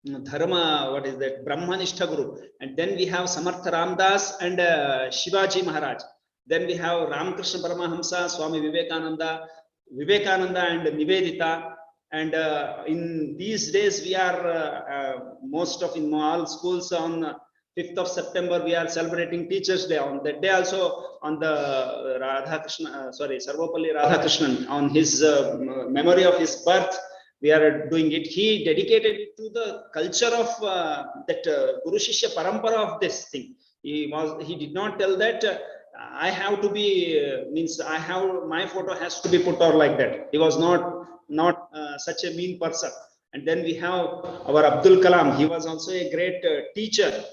Dharma, what is that? Brahmanishta Guru. And then we have Samartha Ramdas and Shivaji Maharaj. Then we have Ramakrishna Paramahamsa, Swami Vivekananda and Nivedita. And in these days, we are in all schools on 5th of September, we are celebrating Teachers' Day. On that day also, on the Sarvapalli Radhakrishnan, on his memory of his birth, we are doing it. He dedicated it to the culture of that Guru Shishya parampara of this thing. He did not tell that I have to be my photo has to be put or like that. He was not such a mean person. And then we have our Abdul Kalam. He was also a great teacher.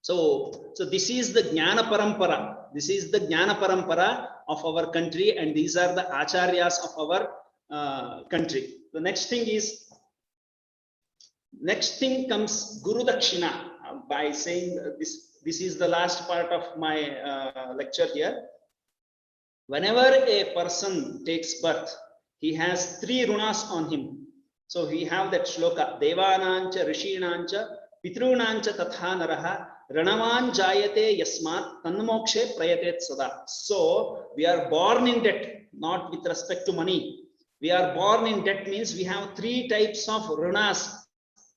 So this is the Jnana Parampara. This is the Jnana Parampara of our country, and these are the Acharyas of our country. The next thing comes Guru Dakshina. By saying this is the last part of my lecture here. Whenever a person takes birth, he has 3 runas on him. So we have that shloka, Devanancha, Rishinancha, Pitrunancha tatha naraha, Ranavan jayate yasmat, tanmokshe prayatet sada. So we are born in debt, not with respect to money. We are born in debt means we have 3 types of runas,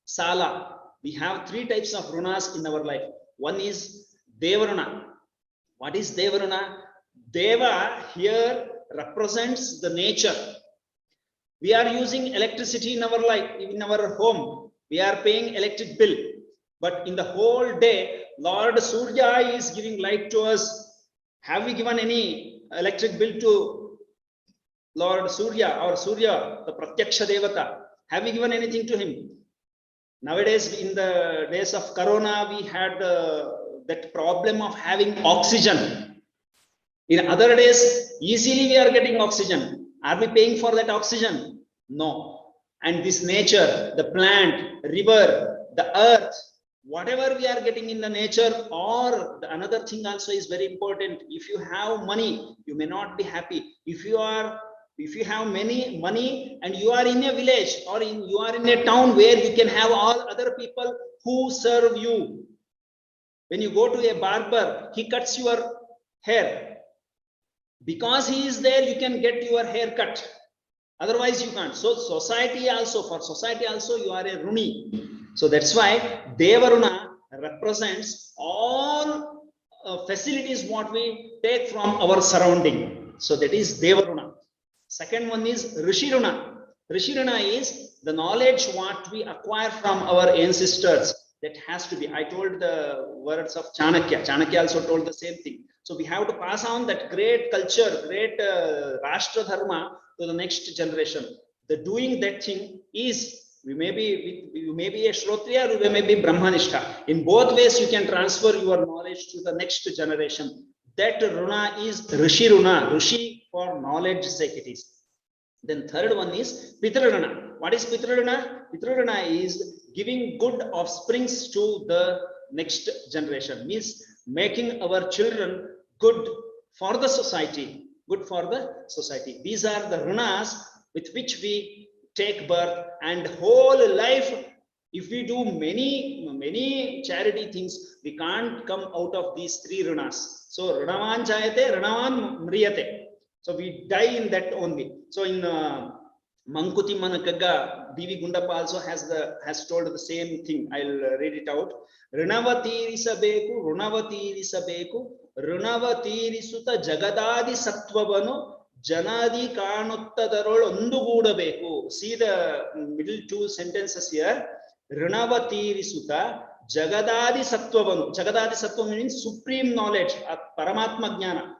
sala. We have 3 types of runas in our life. One is Devaruna. What is Devaruna? Deva here represents the nature. We are using electricity in our life, in our home. We are paying electric bill. But in the whole day, Lord Surya is giving light to us. Have we given any electric bill to Lord Surya or Surya, the Pratyaksha Devata? Have we given anything to him? Nowadays, in the days of Corona, we had that problem of having oxygen. In other days, easily we are getting oxygen. Are we paying for that oxygen? No. And this nature, the plant, river, the earth, whatever we are getting in the nature, or another thing also is very important. If you have money, you may not be happy. If you have many money and you are in a village or you are in a town where you can have all other people who serve you. When you go to a barber, he cuts your hair. Because he is there, you can get your hair cut. Otherwise, you can't. So society also, for society also, you are a Runi. So that's why Devaruna represents all facilities what we take from our surrounding. So that is Devaruna. Second one is Rishiruna. Rishiruna is the knowledge what we acquire from our ancestors. That has to be. I told the words of Chanakya. Chanakya also told the same thing. So we have to pass on that great culture, great Rashtra Dharma to the next generation. The doing that thing is, you may be a Shrotriya or you may be Brahmanishta. In both ways, you can transfer your knowledge to the next generation. That Runa is Rishi Runa. Rishi for knowledge sake it is. Then third one is Pitraruna. What is Pitraruna? Pitraruna is giving good offsprings to the next generation. Means making our children good for the society. Good for the society. These are the runas with which we take birth, and whole life. If we do many charity things, we can't come out of these three runas. So runavan jayate, runavan mriyate. So we die in that only. So in Mankuti Manakagga, B.V. Gundappa also has told the same thing. I'll read it out. Runavatiirisabeku, runavatiirisabeku, runavatiirisuta jagadadi sattvavanu janadi kanuttadarol ondugoodabeko. See the middle two sentences here. Runavatiirisuta jagadadi sattvavanu. Jagadadi sattva means supreme knowledge, paramatma jnana.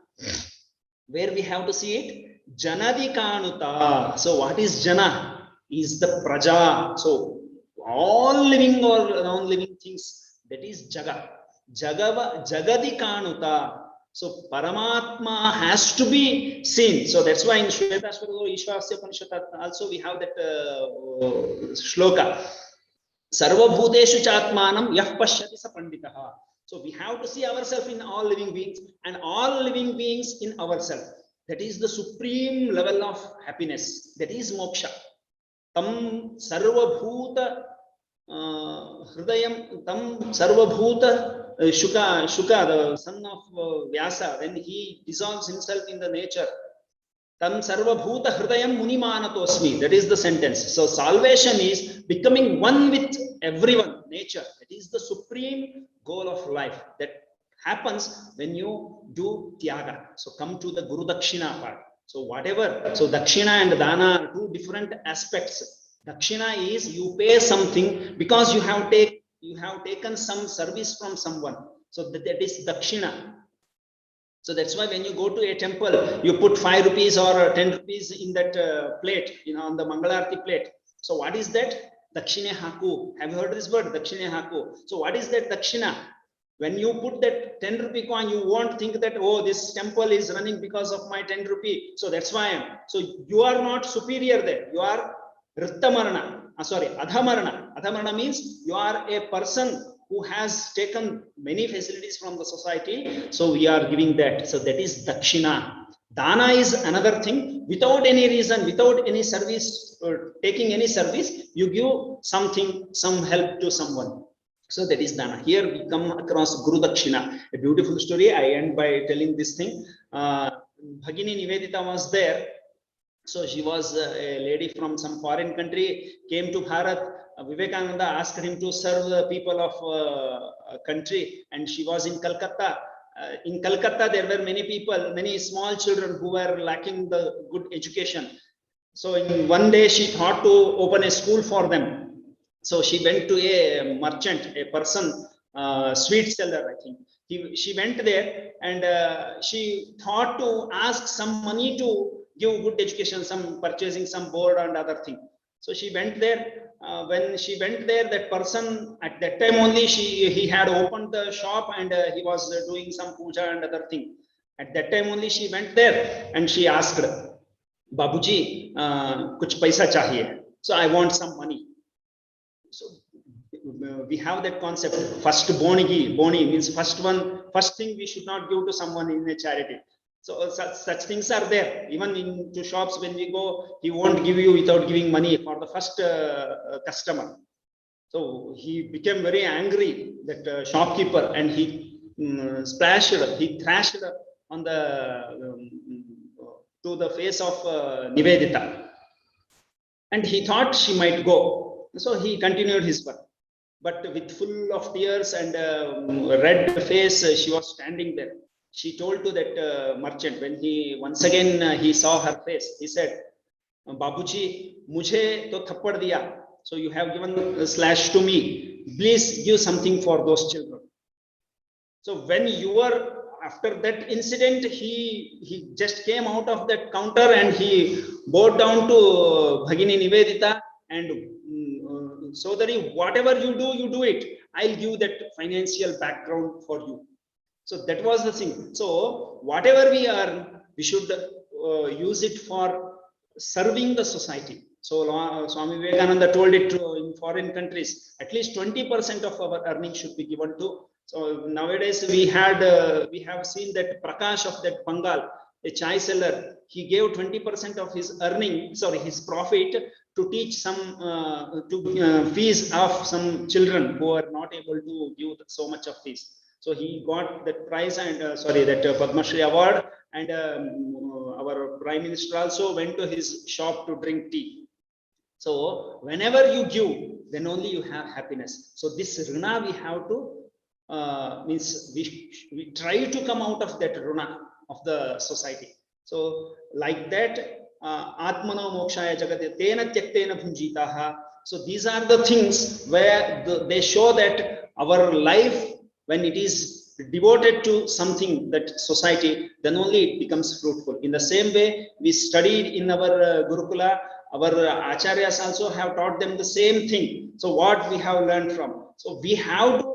Where we have to see it, Janadi Kanuta. So what is Jana? Is the Praja. So all living or non-living things, that is Jaga. Jagadi Kanuta. So Paramatma has to be seen. So that's why in Shvetashvatara Ishvasya Upanishad also we have that shloka. Sarva Bhuteshu Chatmanam Yah Pashyati Sa Panditaha. So we have to see ourselves in all living beings and all living beings in ourselves. That is the supreme level of happiness. That is moksha. Tam sarvabhuta hridayam, tam sarvabhuta Shuka, the son of Vyasa, when he dissolves himself in the nature, tam sarvabhuta hridayam munimanatosmi. That is the sentence. So salvation is becoming one with everyone, nature. That is the supreme goal of life. That happens when you do tyaga. So come to the Guru Dakshina part. So whatever. So Dakshina and Dana are two different aspects. Dakshina is you pay something because you have taken some service from someone. So that is Dakshina. So that's why when you go to a temple, you put 5 rupees or 10 rupees in that plate, on the Mangalarti plate. So what is that? Dakshine Haku. Have you heard this word? Dakshine Haku. So what is that Dakshina? When you put that 10 rupee coin, you won't think that, oh, this temple is running because of my 10 rupee. So that's why So you are not superior there. You are Rittamarana. Adhamarana. Adhamarana means you are a person who has taken many facilities from the society. So we are giving that. So that is Dakshina. Dana is another thing. Without any reason, without any service, or taking any service, you give something, some help to someone. So that is Dana. Here we come across Guru Dakshina, a beautiful story. I end by telling this thing. Bhagini Nivedita was there. So she was a lady from some foreign country, came to Bharat. Vivekananda asked him to serve the people of a country, and she was in Calcutta. In Calcutta, there were many people, many small children who were lacking the good education. So in one day, she thought to open a school for them. So she went to a merchant, a person, sweet seller, I think. She went there and she thought to ask some money to give good education, some purchasing some board and other thing. So she went there. When she went there, that person at that time only he had opened the shop and he was doing some puja and other thing. At that time only she went there and she asked, Babuji, kuch paisa chahiye. So I want some money. So we have that concept. First boni means first thing we should not give to someone in a charity. So such things are there. Even into shops when we go, he won't give you without giving money for the first customer. So he became very angry, that shopkeeper, and he thrashed on the to the face of Nivedita, and he thought she might go. So he continued his work, but with full of tears and red face, she was standing there. She told to that merchant, when he once again he saw her face, he said, Babuji, mujhe to thappad diya. So you have given a slash to me. Please give something for those children. So when you were, after that incident, he just came out of that counter and he bowed down to Bhagini Nivedita and Sodari, whatever you do it. I'll give that financial background for you. So that was the thing. So whatever we earn, we should use it for serving the society. So Swami Vivekananda told it in foreign countries, at least 20% of our earnings should be given to. So nowadays we have seen that Prakash of that Bengal, a chai seller, he gave 20% of his his profit to teach some fees of some children who are not able to give so much of fees. So he got that prize and that Padma Shri award, and our Prime Minister also went to his shop to drink tea. So whenever you give, then only you have happiness. So this Runa we have to means we try to come out of that Runa of the society. So like that, Atmano Mokshaya Jagate Tena Tyaktena Bhunjitaha. So these are the things where they show that our life, when it is devoted to something, that society, then only it becomes fruitful. In the same way, we studied in our Gurukula, our acharyas also have taught them the same thing. So what we have learned from? So we have to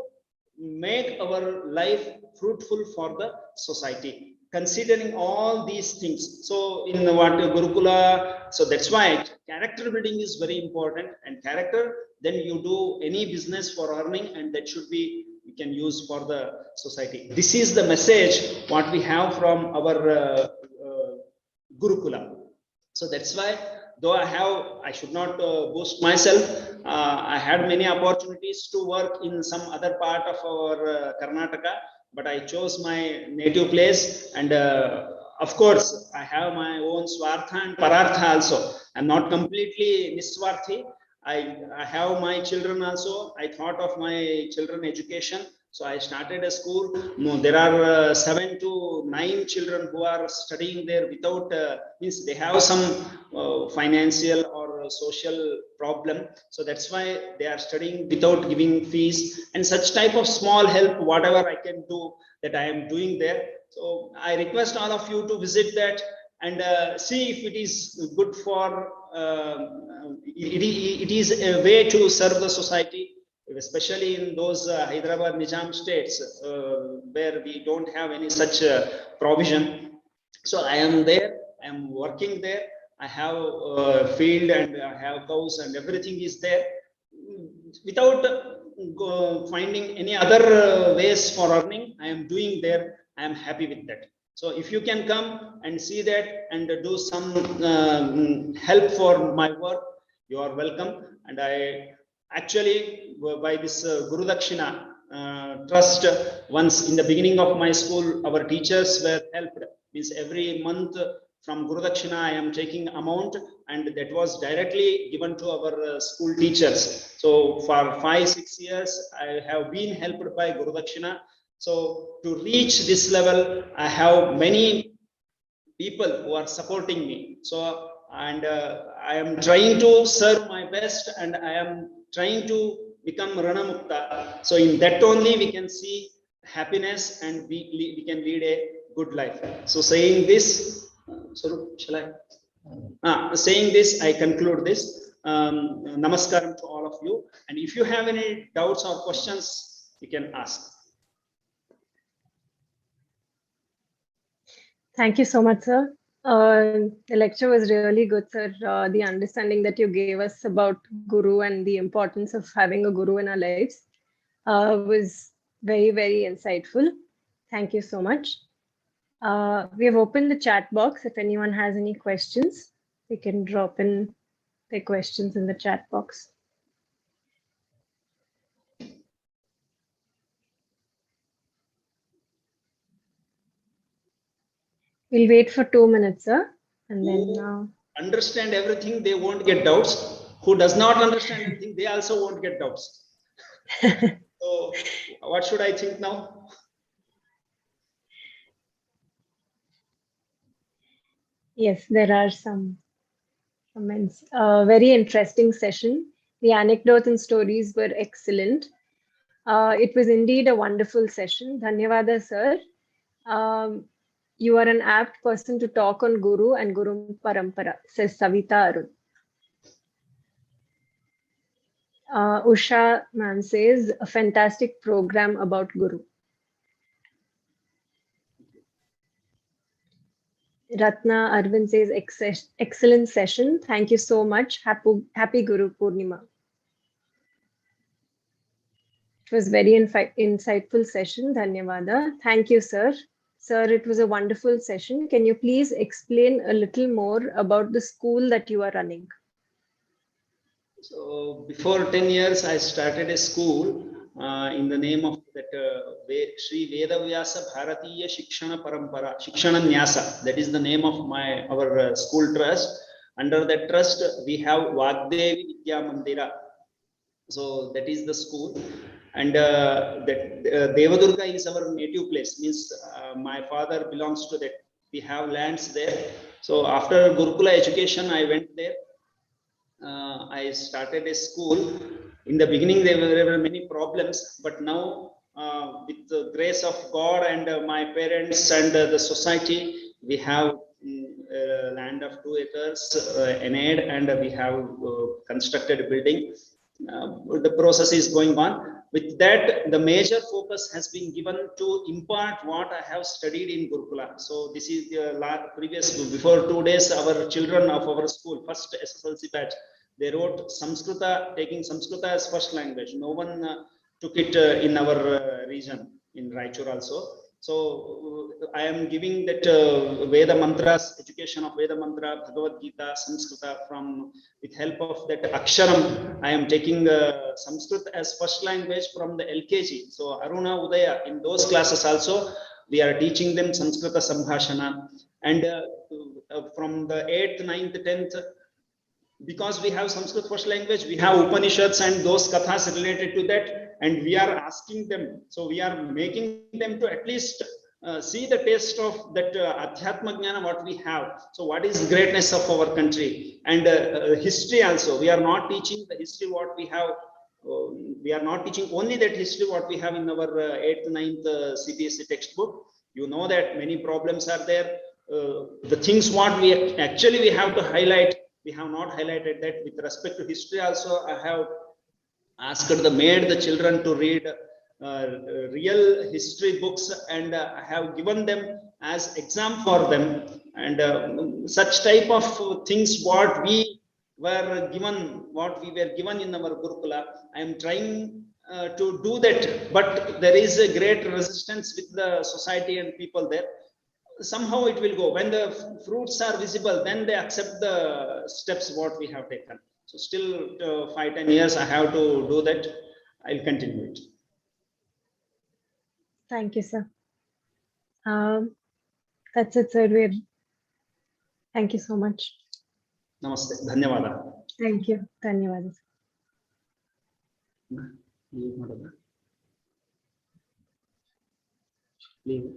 make our life fruitful for the society, considering all these things. So in what Gurukula, so that's why character building is very important, and character, then you do any business for earning, and that should be, we can use for the society. This is the message what we have from our Gurukula. So that's why, though I should not boast myself, I had many opportunities to work in some other part of our Karnataka, but I chose my native place, and of course I have my own swartha and parartha also. I'm not completely niswarthi. I have my children also. I thought of my children education. So I started a school. No, there are 7 to 9 children who are studying there without, means they have some financial or social problem. So that's why they are studying without giving fees, and such type of small help, whatever I can do, that I am doing there. So I request all of you to visit that and see if it is good for, it is a way to serve the society, especially in those Hyderabad Nizam states where we don't have any such provision. So I am there, I am working there. I have field and I have cows and everything is there. Without finding any other ways for earning, I am doing there. I am happy with that. So if you can come and see that and do some help for my work, you are welcome. And I actually, by this Guru Dakshina trust, once in the beginning of my school, our teachers were helped. Means every month from Guru Dakshina, I am taking amount, and that was directly given to our school teachers. So for 5-6 years, I have been helped by Guru Dakshina. So to reach this level, I have many people who are supporting me. So, and I am trying to serve my best, and I am trying to become Rana Mukta. So in that only we can see happiness, and we can lead a good life. So saying this, saying this, I conclude this. Namaskaram to all of you. And if you have any doubts or questions, you can ask. Thank you so much, sir. The lecture was really good, sir. The understanding that you gave us about Guru and the importance of having a Guru in our lives was very, very insightful. Thank you so much. We have opened the chat box. If anyone has any questions, they can drop in their questions in the chat box. We'll wait for 2 minutes, sir, and then understand everything, they won't get doubts. Who does not understand anything, they also won't get doubts. So what should I think now? Yes, there are some comments. Very interesting session. The anecdotes and stories were excellent. It was indeed a wonderful session. Dhanyavada, sir. You are an apt person to talk on Guru and Guru Parampara, says Savita Arun. Usha ma'am says, a fantastic program about Guru. Ratna Arvind says, excellent session. Thank you so much. Happy Guru Purnima. It was very insightful session. Dhanyavada. Thank you, sir. Sir, it was a wonderful session. Can you please explain a little more about the school that you are running? So before 10 years, I started a school in the name of that Sri Vedavyasa Bharatiya Shikshana Parampara, Shikshana Nyasa. That is the name of our school trust. Under that trust, we have Vagdevi Vidya Mandira. So that is the school. And Devadurga is our native place. Means my father belongs to that. We have lands there. So after Gurukula education, I went there. I started a school. In the beginning, there were many problems, but now, with the grace of God and my parents and the society, we have land of 2 acres, an aid, and we have constructed a building. The process is going on. With that, the major focus has been given to impart what I have studied in Gurukula. So this is the before 2 days, our children of our school, first SSLC batch, they wrote Samskrita, taking Samskrita as first language. No one took it in our region, in Raichur also. So I am giving that Veda mantras, education of Veda mantra, Bhagavad Gita, Samskrita with help of that Aksharam. I am taking Sanskrit as first language from the LKG. So Aruna Udaya, in those classes also, we are teaching them Sanskrita Sambhashana. And from the 8th, 9th, 10th, because we have Sanskrit first language, we have Upanishads and those kathas related to that, and we are asking them. So we are making them to at least see the taste of that Adhyatma Jnana what we have. So what is greatness of our country and history also. We are not teaching the history what we have. We are not teaching only that history what we have in our 8th, 9th CBSE textbook. You know that many problems are there. The things what we actually we have to highlight, we have not highlighted that. With respect to history also, I have asked made the children to read real history books, and I have given them as exam for them, and such type of things what we were given in our Gurukula. I am trying to do that, but there is a great resistance with the society and people there. Somehow it will go. When the fruits are visible, then they accept the steps what we have taken. So still 5-10 years I have to do that. I'll continue it. Thank you, sir. That's it, sir. Thank you so much. Namaste. Dhanyavada. Thank you. Dhanyavada. Leave.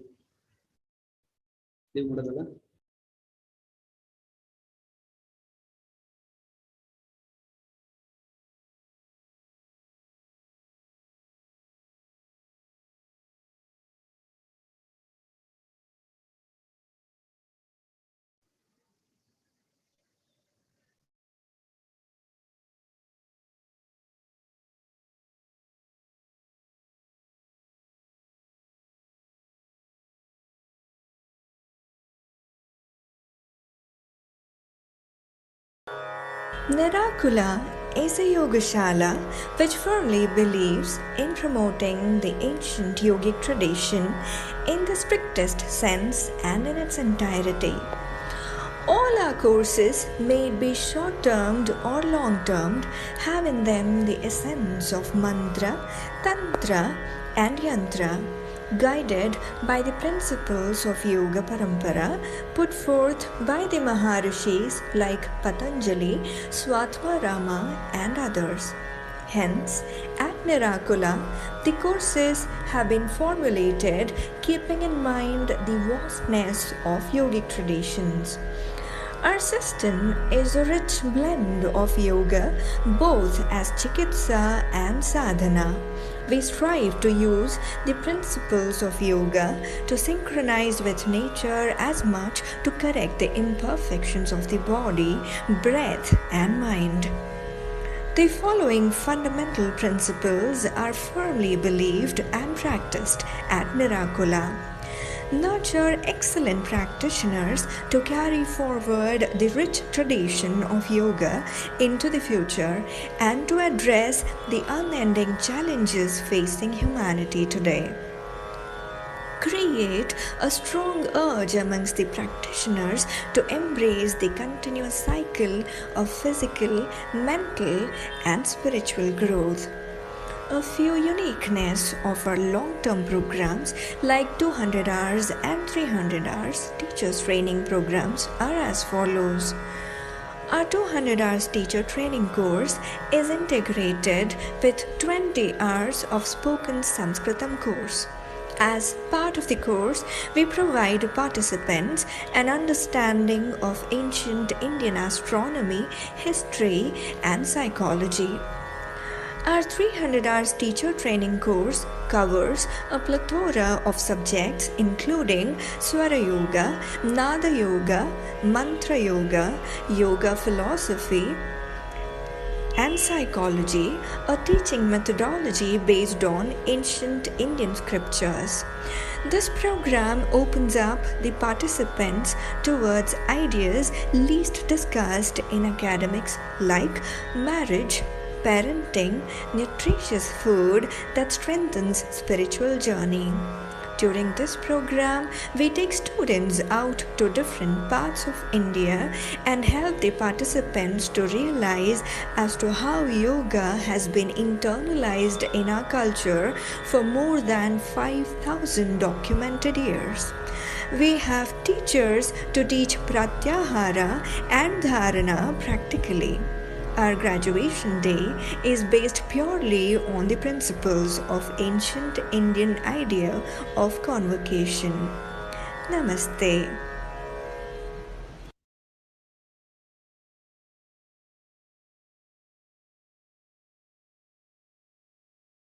Nirakula is a yogashala which firmly believes in promoting the ancient yogic tradition in the strictest sense and in its entirety. All our courses, may it be short-termed or long-termed, have in them the essence of mantra, tantra and yantra, guided by the principles of yoga parampara put forth by the Maharishis like Patanjali, Swatmarama and others. Hence, at Nirakula, the courses have been formulated keeping in mind the vastness of yogic traditions. Our system is a rich blend of yoga, both as chikitsa and sadhana. We strive to use the principles of yoga to synchronize with nature as much to correct the imperfections of the body, breath, and mind. The following fundamental principles are firmly believed and practiced at Nirakula. Nurture excellent practitioners to carry forward the rich tradition of yoga into the future and to address the unending challenges facing humanity today. Create a strong urge amongst the practitioners to embrace the continuous cycle of physical, mental, and spiritual growth. A few uniqueness of our long-term programs like 200 hours and 300 hours teachers training programs are as follows. Our 200 hours teacher training course is integrated with 20 hours of spoken Sanskritam course. As part of the course, we provide participants an understanding of ancient Indian astronomy, history, and psychology. Our 300 hours teacher training course covers a plethora of subjects including Swara Yoga, Nada Yoga, Mantra Yoga, Yoga philosophy, and psychology, a teaching methodology based on ancient Indian scriptures. This program opens up the participants towards ideas least discussed in academics like marriage, parenting, nutritious food that strengthens spiritual journey. During this program, we take students out to different parts of India and help the participants to realize as to how yoga has been internalized in our culture for more than 5,000 documented years. We have teachers to teach pratyahara and dharana practically. Our graduation day is based purely on the principles of ancient Indian idea of convocation. Namaste.